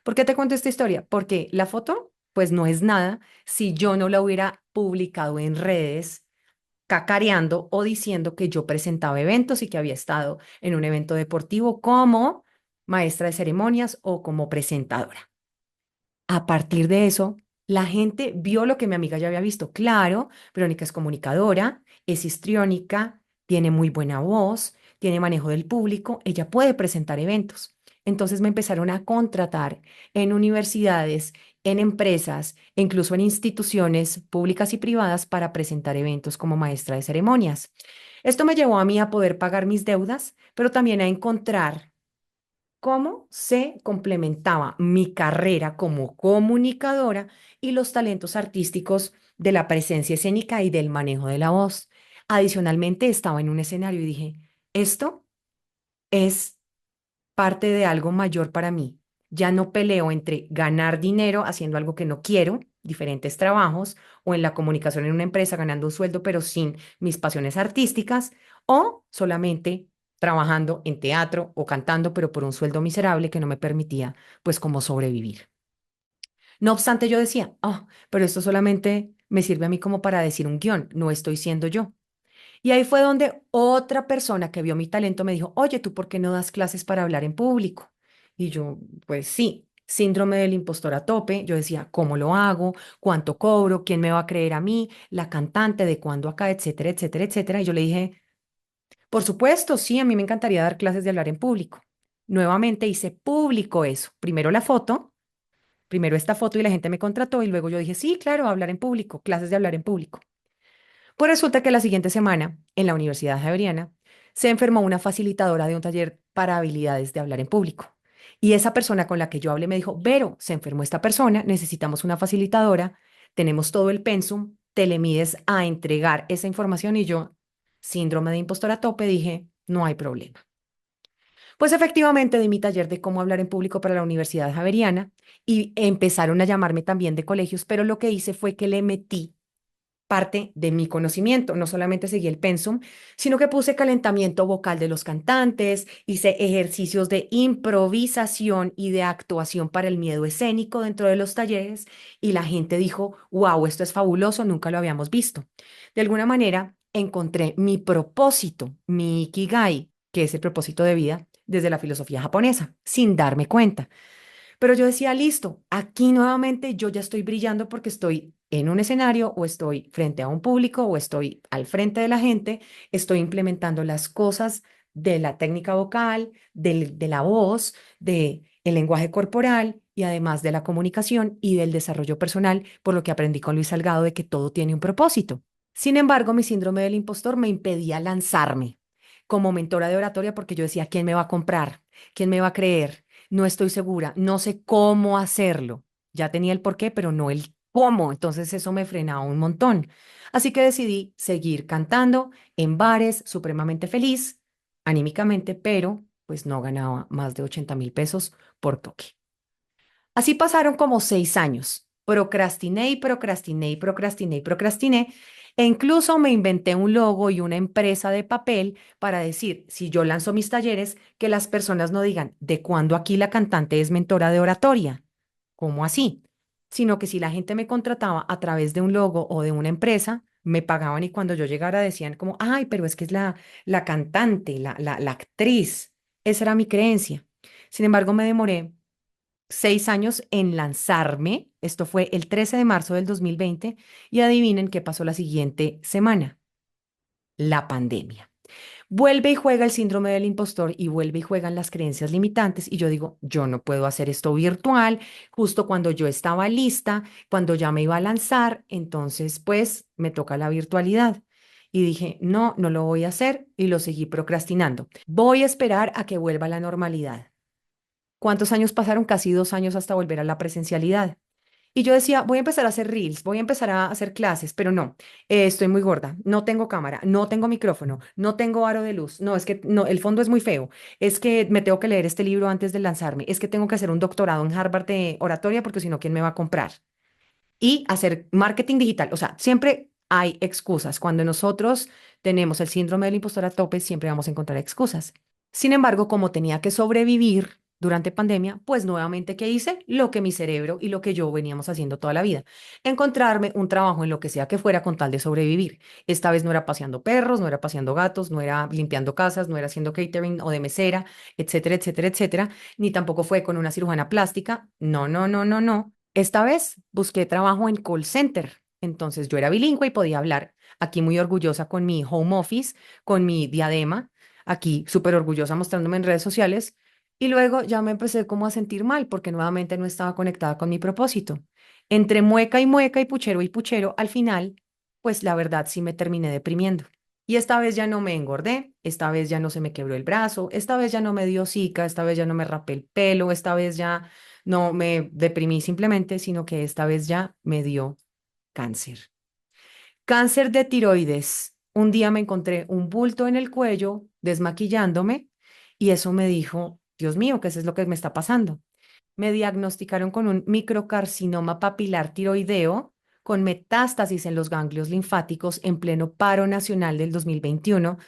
¿Por qué te cuento esta historia? Porque la foto, pues no es nada si yo no la hubiera publicado en redes cacareando o diciendo que yo presentaba eventos y que había estado en un evento deportivo como maestra de ceremonias o como presentadora. A partir de eso, la gente vio lo que mi amiga ya había visto. Claro, Verónica es comunicadora, es histriónica, tiene muy buena voz, tiene manejo del público, ella puede presentar eventos. Entonces me empezaron a contratar en universidades, en empresas, e incluso en instituciones públicas y privadas para presentar eventos como maestra de ceremonias. Esto me llevó a mí a poder pagar mis deudas, pero también a encontrar cómo se complementaba mi carrera como comunicadora y los talentos artísticos de la presencia escénica y del manejo de la voz. Adicionalmente, estaba en un escenario y dije, esto es parte de algo mayor para mí. Ya no peleo entre ganar dinero haciendo algo que no quiero diferentes trabajos o en la comunicación en una empresa ganando un sueldo pero sin mis pasiones artísticas o solamente trabajando en teatro o cantando pero por un sueldo miserable que no me permitía pues como sobrevivir. No obstante, yo decía, pero esto solamente me sirve a mí como para decir un guión, no estoy siendo yo. Y ahí fue donde otra persona que vio mi talento me dijo, oye, ¿tú por qué no das clases para hablar en público? Y yo, pues sí, síndrome del impostor a tope. Yo decía, ¿cómo lo hago? ¿Cuánto cobro? ¿Quién me va a creer a mí? La cantante, ¿de cuándo acá? Etcétera, etcétera, etcétera. Y yo le dije, por supuesto, sí, a mí me encantaría dar clases de hablar en público. Nuevamente hice público eso. Primero la foto, primero esta foto y la gente me contrató y luego yo dije, sí, claro, hablar en público, clases de hablar en público. Pues resulta que la siguiente semana, en la Universidad Javeriana, se enfermó una facilitadora de un taller para habilidades de hablar en público. Y esa persona con la que yo hablé me dijo, Vero, se enfermó esta persona, necesitamos una facilitadora, tenemos todo el pensum, te le mides a entregar esa información y yo, síndrome de impostor a tope, dije, no hay problema. Pues efectivamente di mi taller de cómo hablar en público para la Universidad Javeriana y empezaron a llamarme también de colegios, pero lo que hice fue que le metí parte de mi conocimiento. No solamente seguí el pensum, sino que puse calentamiento vocal de los cantantes, hice ejercicios de improvisación y de actuación para el miedo escénico dentro de los talleres y la gente dijo, wow, esto es fabuloso, nunca lo habíamos visto. De alguna manera encontré mi propósito, mi ikigai, que es el propósito de vida desde la filosofía japonesa, sin darme cuenta. Pero yo decía, listo, aquí nuevamente yo ya estoy brillando porque estoy en un escenario o estoy frente a un público o estoy al frente de la gente, estoy implementando las cosas de la técnica vocal, de la voz, de el lenguaje corporal y además de la comunicación y del desarrollo personal, por lo que aprendí con Luis Salgado de que todo tiene un propósito. Sin embargo, mi síndrome del impostor me impedía lanzarme como mentora de oratoria porque yo decía, ¿quién me va a comprar? ¿Quién me va a creer? No estoy segura, no sé cómo hacerlo. Ya tenía el por qué, pero no el cómo. Entonces eso me frenaba un montón. Así que decidí seguir cantando en bares, supremamente feliz, anímicamente, pero pues no ganaba más de 80.000 pesos por toque. Así pasaron como 6 años. Procrastiné y procrastiné y procrastiné y procrastiné. E incluso me inventé un logo y una empresa de papel para decir, si yo lanzo mis talleres, que las personas no digan, ¿de cuándo aquí la cantante es mentora de oratoria? ¿Cómo así? Sino que si la gente me contrataba a través de un logo o de una empresa, me pagaban y cuando yo llegara decían como, ay, pero es que es la cantante, la actriz. Esa era mi creencia. Sin embargo, me demoré 6 años en lanzarme. Esto fue el 13 de marzo del 2020 y adivinen qué pasó la siguiente semana. La pandemia. Vuelve y juega el síndrome del impostor y vuelve y juegan las creencias limitantes y yo digo, yo no puedo hacer esto virtual, justo cuando yo estaba lista, cuando ya me iba a lanzar, entonces pues me toca la virtualidad. Y dije, no, no lo voy a hacer y lo seguí procrastinando. Voy a esperar a que vuelva a la normalidad. ¿Cuántos años pasaron? Casi 2 años hasta volver a la presencialidad. Y yo decía, voy a empezar a hacer reels, voy a empezar a hacer clases, pero no, estoy muy gorda, no tengo cámara, no tengo micrófono, no tengo aro de luz, no, es que no, el fondo es muy feo, es que me tengo que leer este libro antes de lanzarme, es que tengo que hacer un doctorado en Harvard de oratoria porque si no, ¿quién me va a comprar? Y hacer marketing digital, o sea, siempre hay excusas. Cuando nosotros tenemos el síndrome del impostor a tope, siempre vamos a encontrar excusas. Sin embargo, como tenía que sobrevivir durante pandemia, pues nuevamente, ¿qué hice? Lo que mi cerebro y lo que yo veníamos haciendo toda la vida. Encontrarme un trabajo en lo que sea que fuera con tal de sobrevivir. Esta vez no era paseando perros, no era paseando gatos, no era limpiando casas, no era haciendo catering o de mesera, etcétera, etcétera, etcétera. Ni tampoco fue con una cirujana plástica. No, no, no, no, no. Esta vez busqué trabajo en call center. Entonces yo era bilingüe y podía hablar aquí muy orgullosa con mi home office, con mi diadema, aquí súper orgullosa mostrándome en redes sociales. Y luego ya me empecé como a sentir mal porque nuevamente no estaba conectada con mi propósito. Entre mueca y puchero, al final, pues la verdad sí me terminé deprimiendo. Y esta vez ya no me engordé, esta vez ya no se me quebró el brazo, esta vez ya no me dio zika, esta vez ya no me rapé el pelo, esta vez ya no me deprimí simplemente, sino que esta vez ya me dio cáncer. Cáncer de tiroides. Un día me encontré un bulto en el cuello desmaquillándome y eso me dijo, Dios mío, ¿qué es lo que me está pasando? Me diagnosticaron con un microcarcinoma papilar tiroideo con metástasis en los ganglios linfáticos en pleno paro nacional del 2021,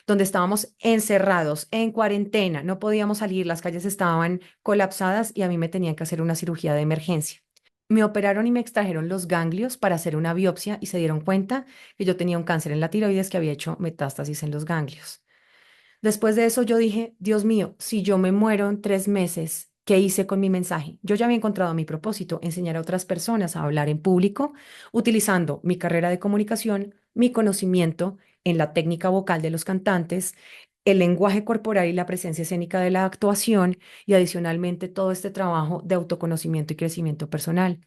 donde estábamos encerrados en cuarentena, no podíamos salir, las calles estaban colapsadas y a mí me tenían que hacer una cirugía de emergencia. Me operaron y me extrajeron los ganglios para hacer una biopsia y se dieron cuenta que yo tenía un cáncer en la tiroides que había hecho metástasis en los ganglios. Después de eso yo dije, Dios mío, si yo me muero en 3 meses, ¿qué hice con mi mensaje? Yo ya había encontrado mi propósito, enseñar a otras personas a hablar en público, utilizando mi carrera de comunicación, mi conocimiento en la técnica vocal de los cantantes, el lenguaje corporal y la presencia escénica de la actuación y adicionalmente todo este trabajo de autoconocimiento y crecimiento personal.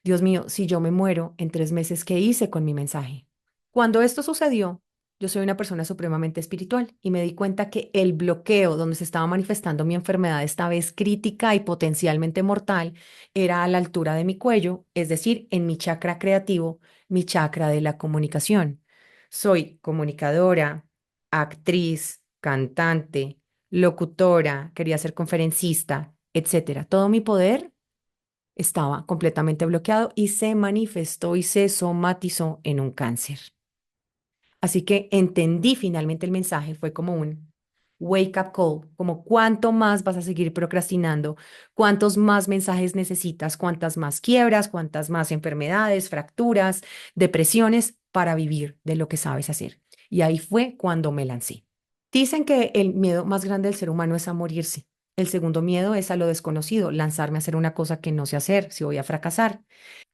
Dios mío, si yo me muero en 3 meses, ¿qué hice con mi mensaje? Cuando esto sucedió, yo soy una persona supremamente espiritual y me di cuenta que el bloqueo donde se estaba manifestando mi enfermedad, esta vez crítica y potencialmente mortal, era a la altura de mi cuello, es decir, en mi chakra creativo, mi chakra de la comunicación. Soy comunicadora, actriz, cantante, locutora, quería ser conferencista, etcétera. Todo mi poder estaba completamente bloqueado y se manifestó y se somatizó en un cáncer. Así que entendí finalmente el mensaje, fue como un wake up call, como cuánto más vas a seguir procrastinando, cuántos más mensajes necesitas, cuántas más quiebras, cuántas más enfermedades, fracturas, depresiones para vivir de lo que sabes hacer. Y ahí fue cuando me lancé. Dicen que el miedo más grande del ser humano es a morirse. El segundo miedo es a lo desconocido, lanzarme a hacer una cosa que no sé hacer, si voy a fracasar.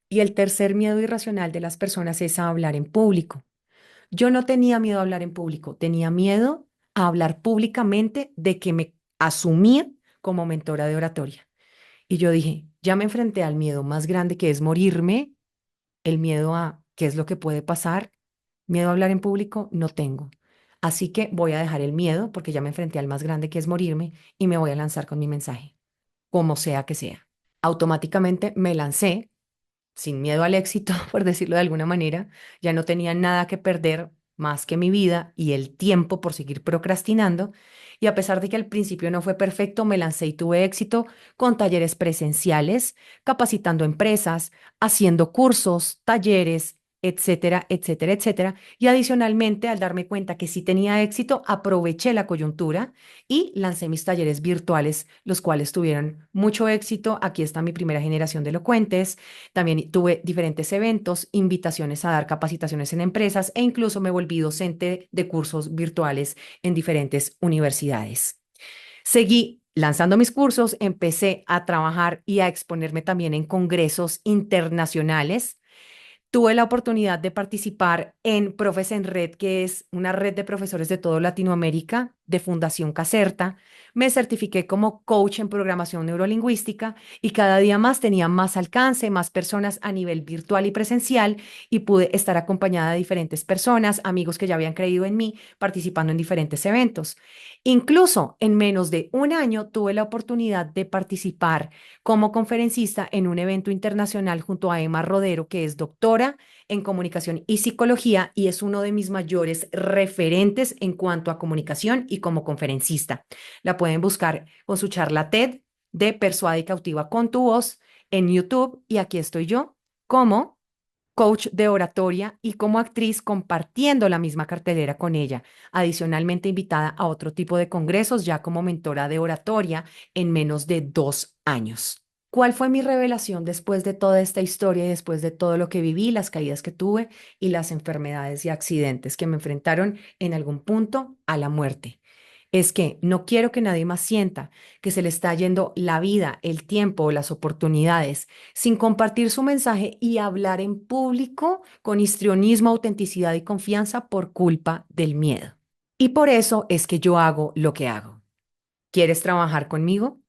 Y el tercer miedo irracional de las personas es a hablar en público. Yo no tenía miedo a hablar en público, tenía miedo a hablar públicamente de que me asumía como mentora de oratoria. Y yo dije, ya me enfrenté al miedo más grande que es morirme, el miedo a qué es lo que puede pasar, miedo a hablar en público, no tengo. Así que voy a dejar el miedo porque ya me enfrenté al más grande que es morirme y me voy a lanzar con mi mensaje, como sea que sea. Automáticamente me lancé sin miedo al éxito, por decirlo de alguna manera, ya no tenía nada que perder más que mi vida y el tiempo por seguir procrastinando. Y a pesar de que al principio no fue perfecto, me lancé y tuve éxito con talleres presenciales, capacitando empresas, haciendo cursos, talleres, etcétera, etcétera, etcétera. Y adicionalmente, al darme cuenta que sí tenía éxito, aproveché la coyuntura y lancé mis talleres virtuales, los cuales tuvieron mucho éxito. Aquí está mi primera generación de elocuentes. También tuve diferentes eventos, invitaciones a dar capacitaciones en empresas e incluso me volví docente de cursos virtuales en diferentes universidades. Seguí lanzando mis cursos, empecé a trabajar y a exponerme también en congresos internacionales. Tuve la oportunidad de participar en Profes en Red, que es una red de profesores de toda Latinoamérica, de Fundación Caserta. Me certifiqué como coach en programación neurolingüística y cada día más tenía más alcance, más personas a nivel virtual y presencial y pude estar acompañada de diferentes personas, amigos que ya habían creído en mí, participando en diferentes eventos. Incluso en menos de un año tuve la oportunidad de participar como conferencista en un evento internacional junto a Emma Rodero, que es doctora en comunicación y psicología y es uno de mis mayores referentes en cuanto a comunicación y como conferencista. La pueden buscar con su charla TED de Persuade y cautiva con tu voz en YouTube y aquí estoy yo como coach de oratoria y como actriz compartiendo la misma cartelera con ella. Adicionalmente invitada a otro tipo de congresos ya como mentora de oratoria en menos de 2 años. ¿Cuál fue mi revelación después de toda esta historia y después de todo lo que viví, las caídas que tuve y las enfermedades y accidentes que me enfrentaron en algún punto a la muerte? Es que no quiero que nadie más sienta que se le está yendo la vida, el tiempo, las oportunidades sin compartir su mensaje y hablar en público con histrionismo, autenticidad y confianza por culpa del miedo. Y por eso es que yo hago lo que hago. ¿Quieres trabajar conmigo?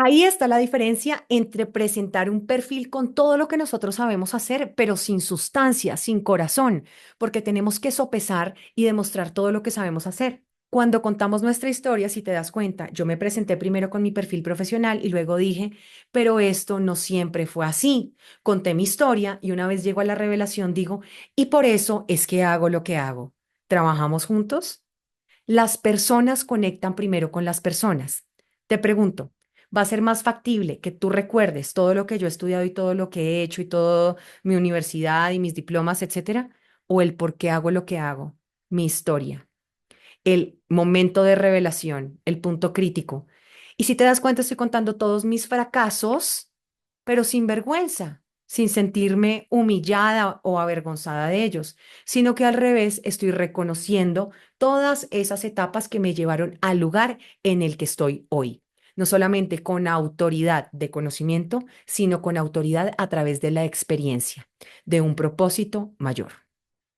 Ahí está la diferencia entre presentar un perfil con todo lo que nosotros sabemos hacer, pero sin sustancia, sin corazón, porque tenemos que sopesar y demostrar todo lo que sabemos hacer. Cuando contamos nuestra historia, si te das cuenta, yo me presenté primero con mi perfil profesional y luego dije, pero esto no siempre fue así. Conté mi historia y una vez llego a la revelación digo, y por eso es que hago lo que hago. ¿Trabajamos juntos? Las personas conectan primero con las personas. Te pregunto, Va a ser más factible que tú recuerdes todo lo que yo he estudiado y todo lo que he hecho y todo mi universidad y mis diplomas, etcétera, o el por qué hago lo que hago, mi historia, el momento de revelación, el punto crítico. Y si te das cuenta, estoy contando todos mis fracasos, pero sin vergüenza, sin sentirme humillada o avergonzada de ellos, sino que al revés, estoy reconociendo todas esas etapas que me llevaron al lugar en el que estoy hoy. No solamente con autoridad de conocimiento, sino con autoridad a través de la experiencia, de un propósito mayor.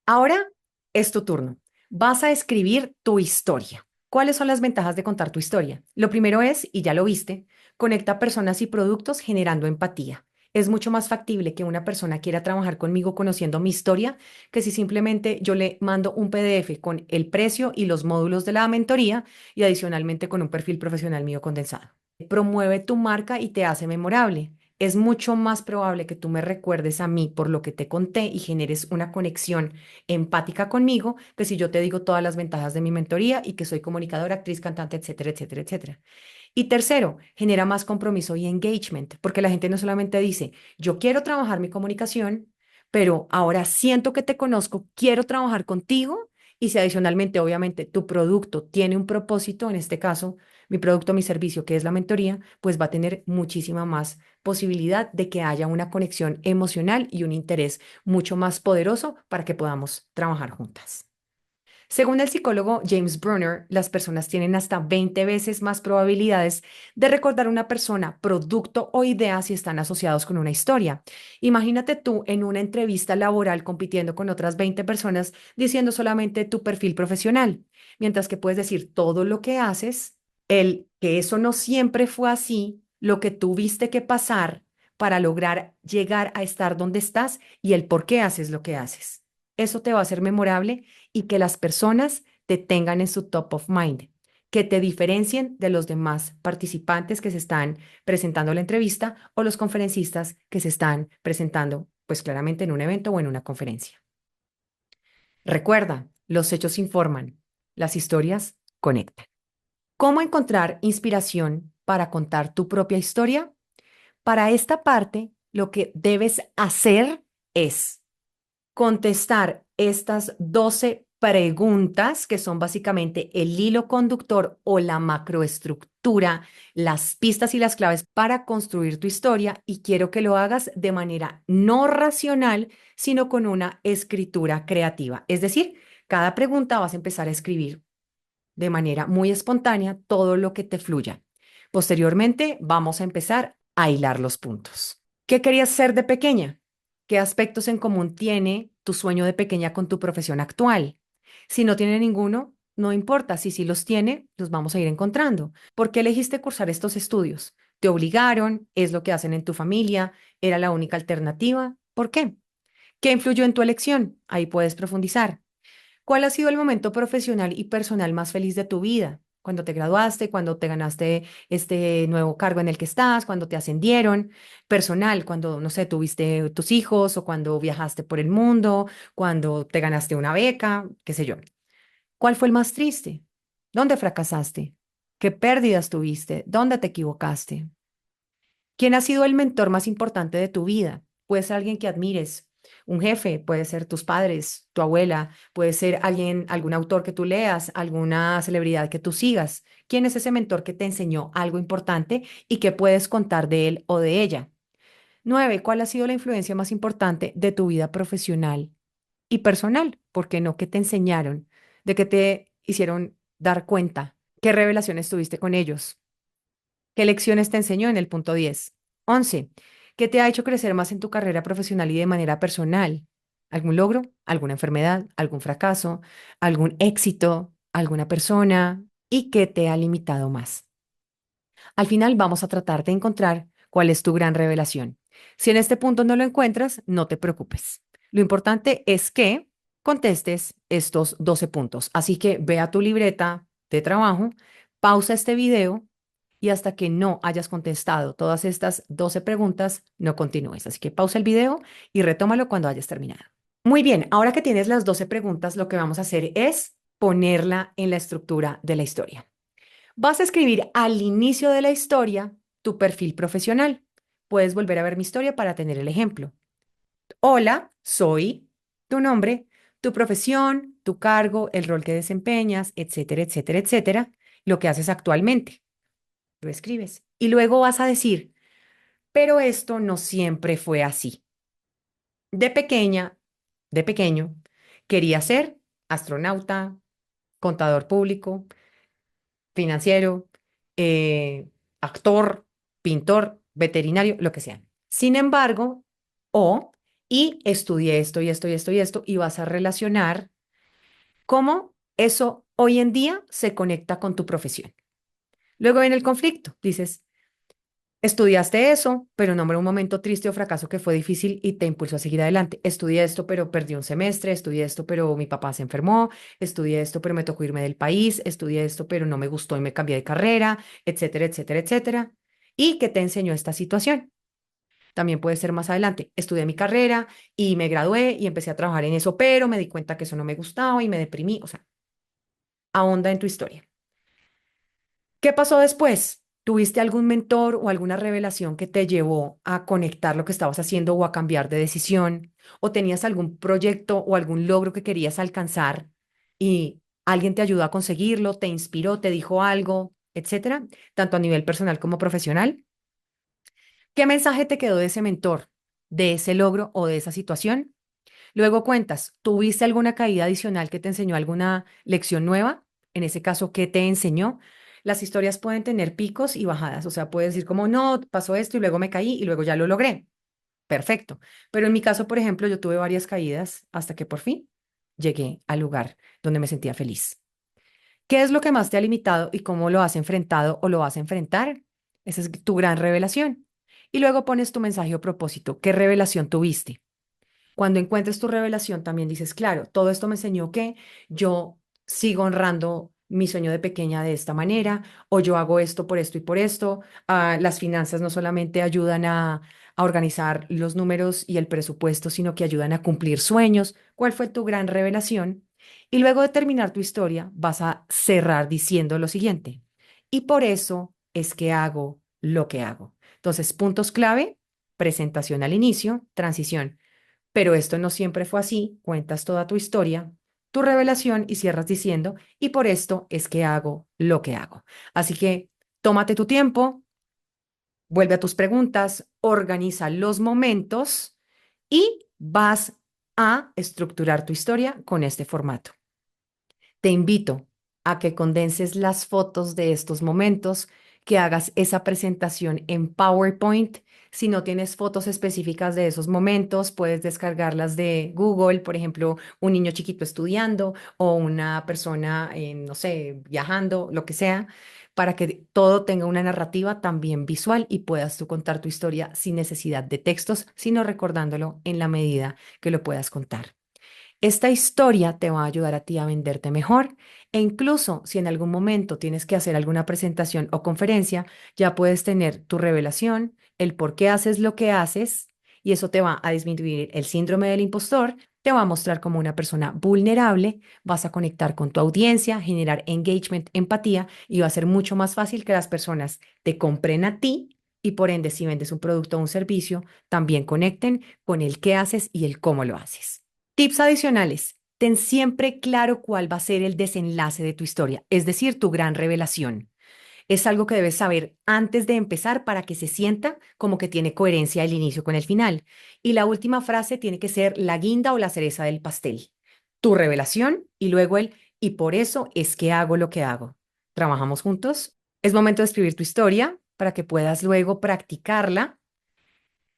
Ahora es tu turno. Vas a escribir tu historia. ¿Cuáles son las ventajas de contar tu historia? Lo primero es, y ya lo viste, conecta personas y productos generando empatía. Es mucho más factible que una persona quiera trabajar conmigo conociendo mi historia que si simplemente yo le mando un PDF con el precio y los módulos de la mentoría y adicionalmente con un perfil profesional mío condensado. Promueve tu marca y te hace memorable. Es mucho más probable que tú me recuerdes a mí por lo que te conté y generes una conexión empática conmigo que si yo te digo todas las ventajas de mi mentoría y que soy comunicadora, actriz, cantante, etcétera, etcétera, etcétera. Y tercero, genera más compromiso y engagement, porque la gente no solamente dice, yo quiero trabajar mi comunicación, pero ahora siento que te conozco, quiero trabajar contigo. Y si adicionalmente, obviamente, tu producto tiene un propósito, en este caso, mi producto, mi servicio, que es la mentoría, pues va a tener muchísima más posibilidad de que haya una conexión emocional y un interés mucho más poderoso para que podamos trabajar juntas. Según el psicólogo James Brunner, las personas tienen hasta 20 veces más probabilidades de recordar una persona, producto o idea si están asociados con una historia. Imagínate tú en una entrevista laboral compitiendo con otras 20 personas diciendo solamente tu perfil profesional, mientras que puedes decir todo lo que haces, el que eso no siempre fue así, lo que tuviste que pasar para lograr llegar a estar donde estás y el por qué haces lo que haces. Eso te va a hacer memorable y que las personas te tengan en su top of mind, que te diferencien de los demás participantes que se están presentando a la entrevista o los conferencistas que se están presentando, pues claramente en un evento o en una conferencia. Recuerda, los hechos informan, las historias conectan. ¿Cómo encontrar inspiración para contar tu propia historia? Para esta parte, lo que debes hacer es contestar estas 12 preguntas, que son básicamente el hilo conductor o la macroestructura, las pistas y las claves para construir tu historia, y quiero que lo hagas de manera no racional, sino con una escritura creativa. Es decir, cada pregunta vas a empezar a escribir de manera muy espontánea todo lo que te fluya. Posteriormente, vamos a empezar a hilar los puntos. ¿Qué querías ser de pequeña? ¿Qué aspectos en común tiene tu sueño de pequeña con tu profesión actual? Si no tiene ninguno, no importa. Si sí los tiene, los vamos a ir encontrando. ¿Por qué elegiste cursar estos estudios? ¿Te obligaron? ¿Es lo que hacen en tu familia? ¿Era la única alternativa? ¿Por qué? ¿Qué influyó en tu elección? Ahí puedes profundizar. ¿Cuál ha sido el momento profesional y personal más feliz de tu vida? Cuando te graduaste, cuando te ganaste este nuevo cargo en el que estás, cuando te ascendieron, personal, cuando, no sé, tuviste tus hijos o cuando viajaste por el mundo, cuando te ganaste una beca, qué sé yo. ¿Cuál fue el más triste? ¿Dónde fracasaste? ¿Qué pérdidas tuviste? ¿Dónde te equivocaste? ¿Quién ha sido el mentor más importante de tu vida? Puede ser alguien que admires, un jefe, puede ser tus padres, tu abuela, puede ser alguien, algún autor que tú leas, alguna celebridad que tú sigas. ¿Quién es ese mentor que te enseñó algo importante y que puedes contar de él o de ella? 9. ¿Cuál ha sido la influencia más importante de tu vida profesional y personal? ¿Por qué no? ¿Qué te enseñaron? ¿De qué te hicieron dar cuenta? ¿Qué revelaciones tuviste con ellos? ¿Qué lecciones te enseñó en el punto 10? 11. ¿Qué te ha hecho crecer más en tu carrera profesional y de manera personal? ¿Algún logro? ¿Alguna enfermedad? ¿Algún fracaso? ¿Algún éxito? ¿Alguna persona? ¿Y qué te ha limitado más? Al final vamos a tratar de encontrar cuál es tu gran revelación. Si en este punto no lo encuentras, no te preocupes. Lo importante es que contestes estos 12 puntos. Así que ve a tu libreta de trabajo, pausa este video y hasta que no hayas contestado todas estas 12 preguntas, no continúes. Así que pausa el video y retómalo cuando hayas terminado. Muy bien, ahora que tienes las 12 preguntas, lo que vamos a hacer es ponerla en la estructura de la historia. Vas a escribir al inicio de la historia tu perfil profesional. Puedes volver a ver mi historia para tener el ejemplo. Hola, soy tu nombre, tu profesión, tu cargo, el rol que desempeñas, etcétera, etcétera, etcétera, lo que haces actualmente. Lo escribes. Y luego vas a decir, pero esto no siempre fue así. De pequeña, de pequeño, quería ser astronauta, contador público, financiero, actor, pintor, veterinario, lo que sea. Sin embargo, y estudié esto y esto y esto y esto, y vas a relacionar cómo eso hoy en día se conecta con tu profesión. Luego viene el conflicto. Dices, estudiaste eso, pero nombra un momento triste o fracaso que fue difícil y te impulsó a seguir adelante. Estudié esto, pero perdí un semestre. Estudié esto, pero mi papá se enfermó. Estudié esto, pero me tocó irme del país. Estudié esto, pero no me gustó y me cambié de carrera, etcétera, etcétera, etcétera. ¿Y qué te enseñó esta situación? También puede ser más adelante. Estudié mi carrera y me gradué y empecé a trabajar en eso, pero me di cuenta que eso no me gustaba y me deprimí. O sea, ahonda en tu historia. ¿Qué pasó después? ¿Tuviste algún mentor o alguna revelación que te llevó a conectar lo que estabas haciendo o a cambiar de decisión? ¿O tenías algún proyecto o algún logro que querías alcanzar y alguien te ayudó a conseguirlo, te inspiró, te dijo algo, etcétera? Tanto a nivel personal como profesional. ¿Qué mensaje te quedó de ese mentor, de ese logro o de esa situación? Luego cuentas, ¿tuviste alguna caída adicional que te enseñó alguna lección nueva? En ese caso, ¿qué te enseñó? Las historias pueden tener picos y bajadas, o sea, puedes decir como, no, pasó esto y luego me caí y luego ya lo logré. Perfecto. Pero en mi caso, por ejemplo, yo tuve varias caídas hasta que por fin llegué al lugar donde me sentía feliz. ¿Qué es lo que más te ha limitado y cómo lo has enfrentado o lo vas a enfrentar? Esa es tu gran revelación. Y luego pones tu mensaje o propósito. ¿Qué revelación tuviste? Cuando encuentres tu revelación, también dices, claro, todo esto me enseñó que yo sigo honrando mi sueño de pequeña de esta manera, o yo hago esto por esto y por esto. Las finanzas no solamente ayudan a organizar los números y el presupuesto, sino que ayudan a cumplir sueños. ¿Cuál fue tu gran revelación? Y luego de terminar tu historia, vas a cerrar diciendo lo siguiente. Y por eso es que hago lo que hago. Entonces, puntos clave, presentación al inicio, transición. Pero esto no siempre fue así, cuentas toda tu historia, tu revelación y cierras diciendo, y por esto es que hago lo que hago. Así que tómate tu tiempo, vuelve a tus preguntas, organiza los momentos y vas a estructurar tu historia con este formato. Te invito a que condenses las fotos de estos momentos, que hagas esa presentación en PowerPoint. Si no tienes fotos específicas de esos momentos, puedes descargarlas de Google, por ejemplo, un niño chiquito estudiando o una persona, no sé, viajando, lo que sea, para que todo tenga una narrativa también visual y puedas tú contar tu historia sin necesidad de textos, sino recordándolo en la medida que lo puedas contar. Esta historia te va a ayudar a ti a venderte mejor e incluso si en algún momento tienes que hacer alguna presentación o conferencia, ya puedes tener tu revelación, el por qué haces lo que haces y eso te va a disminuir el síndrome del impostor, te va a mostrar como una persona vulnerable, vas a conectar con tu audiencia, generar engagement, empatía y va a ser mucho más fácil que las personas te compren a ti y por ende si vendes un producto o un servicio, también conecten con el qué haces y el cómo lo haces. Tips adicionales. Ten siempre claro cuál va a ser el desenlace de tu historia, es decir, tu gran revelación. Es algo que debes saber antes de empezar para que se sienta como que tiene coherencia el inicio con el final. Y la última frase tiene que ser la guinda o la cereza del pastel. Tu revelación y luego el y por eso es que hago lo que hago. ¿Trabajamos juntos? Es momento de escribir tu historia para que puedas luego practicarla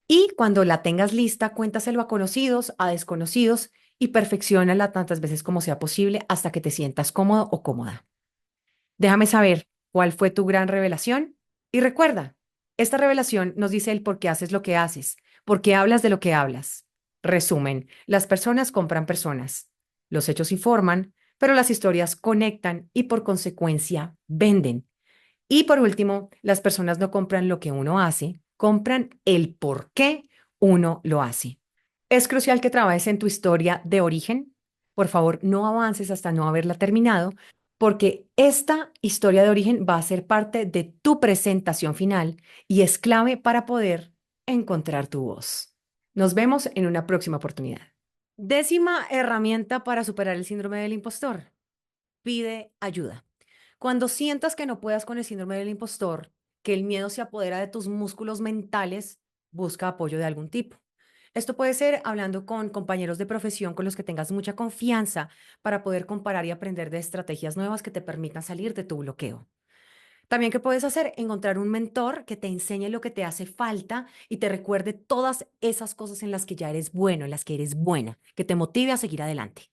y cuando la tengas lista, cuéntaselo a conocidos, a desconocidos y perfecciónala tantas veces como sea posible hasta que te sientas cómodo o cómoda. Déjame saber cuál fue tu gran revelación y recuerda, esta revelación nos dice el por qué haces lo que haces, por qué hablas de lo que hablas. Resumen, las personas compran personas, los hechos informan, pero las historias conectan y por consecuencia venden. Y por último, las personas no compran lo que uno hace, compran el por qué uno lo hace. Es crucial que trabajes en tu historia de origen. Por favor, no avances hasta no haberla terminado, porque esta historia de origen va a ser parte de tu presentación final y es clave para poder encontrar tu voz. Nos vemos en una próxima oportunidad. Décima herramienta para superar el síndrome del impostor. Pide ayuda. Cuando sientas que no puedas con el síndrome del impostor, que el miedo se apodera de tus músculos mentales, busca apoyo de algún tipo. Esto puede ser hablando con compañeros de profesión con los que tengas mucha confianza para poder comparar y aprender de estrategias nuevas que te permitan salir de tu bloqueo. También, ¿qué puedes hacer? Encontrar un mentor que te enseñe lo que te hace falta y te recuerde todas esas cosas en las que ya eres bueno, en las que eres buena, que te motive a seguir adelante.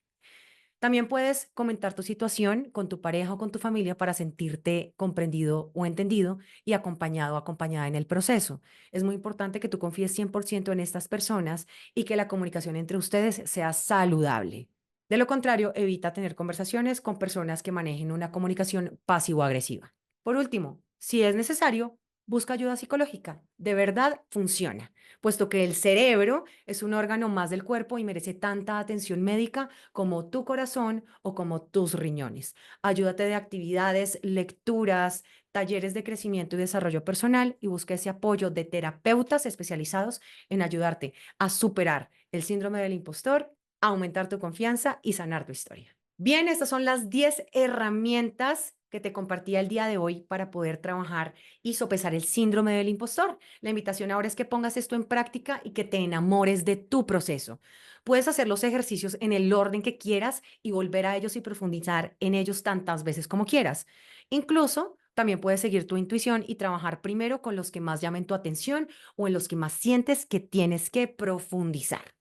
También puedes comentar tu situación con tu pareja o con tu familia para sentirte comprendido o entendido y acompañado o acompañada en el proceso. Es muy importante que tú confíes 100% en estas personas y que la comunicación entre ustedes sea saludable. De lo contrario, evita tener conversaciones con personas que manejen una comunicación pasivo-agresiva. Por último, si es necesario, busca ayuda psicológica. De verdad funciona, puesto que el cerebro es un órgano más del cuerpo y merece tanta atención médica como tu corazón o como tus riñones. Ayúdate de actividades, lecturas, talleres de crecimiento y desarrollo personal y busca ese apoyo de terapeutas especializados en ayudarte a superar el síndrome del impostor, aumentar tu confianza y sanar tu historia. Bien, estas son las 10 herramientas que te compartí el día de hoy para poder trabajar y sopesar el síndrome del impostor. La invitación ahora es que pongas esto en práctica y que te enamores de tu proceso. Puedes hacer los ejercicios en el orden que quieras y volver a ellos y profundizar en ellos tantas veces como quieras. Incluso también puedes seguir tu intuición y trabajar primero con los que más llamen tu atención o en los que más sientes que tienes que profundizar.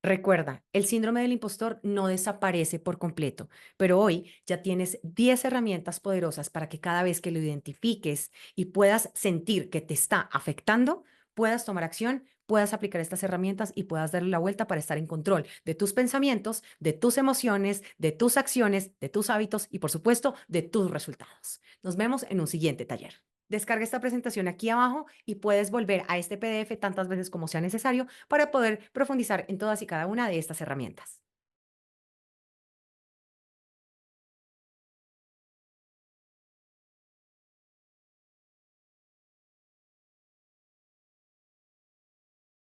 Recuerda, el síndrome del impostor no desaparece por completo, pero hoy ya tienes 10 herramientas poderosas para que cada vez que lo identifiques y puedas sentir que te está afectando, puedas tomar acción, puedas aplicar estas herramientas y puedas darle la vuelta para estar en control de tus pensamientos, de tus emociones, de tus acciones, de tus hábitos y, por supuesto, de tus resultados. Nos vemos en un siguiente taller. Descarga esta presentación aquí abajo y puedes volver a este PDF tantas veces como sea necesario para poder profundizar en todas y cada una de estas herramientas.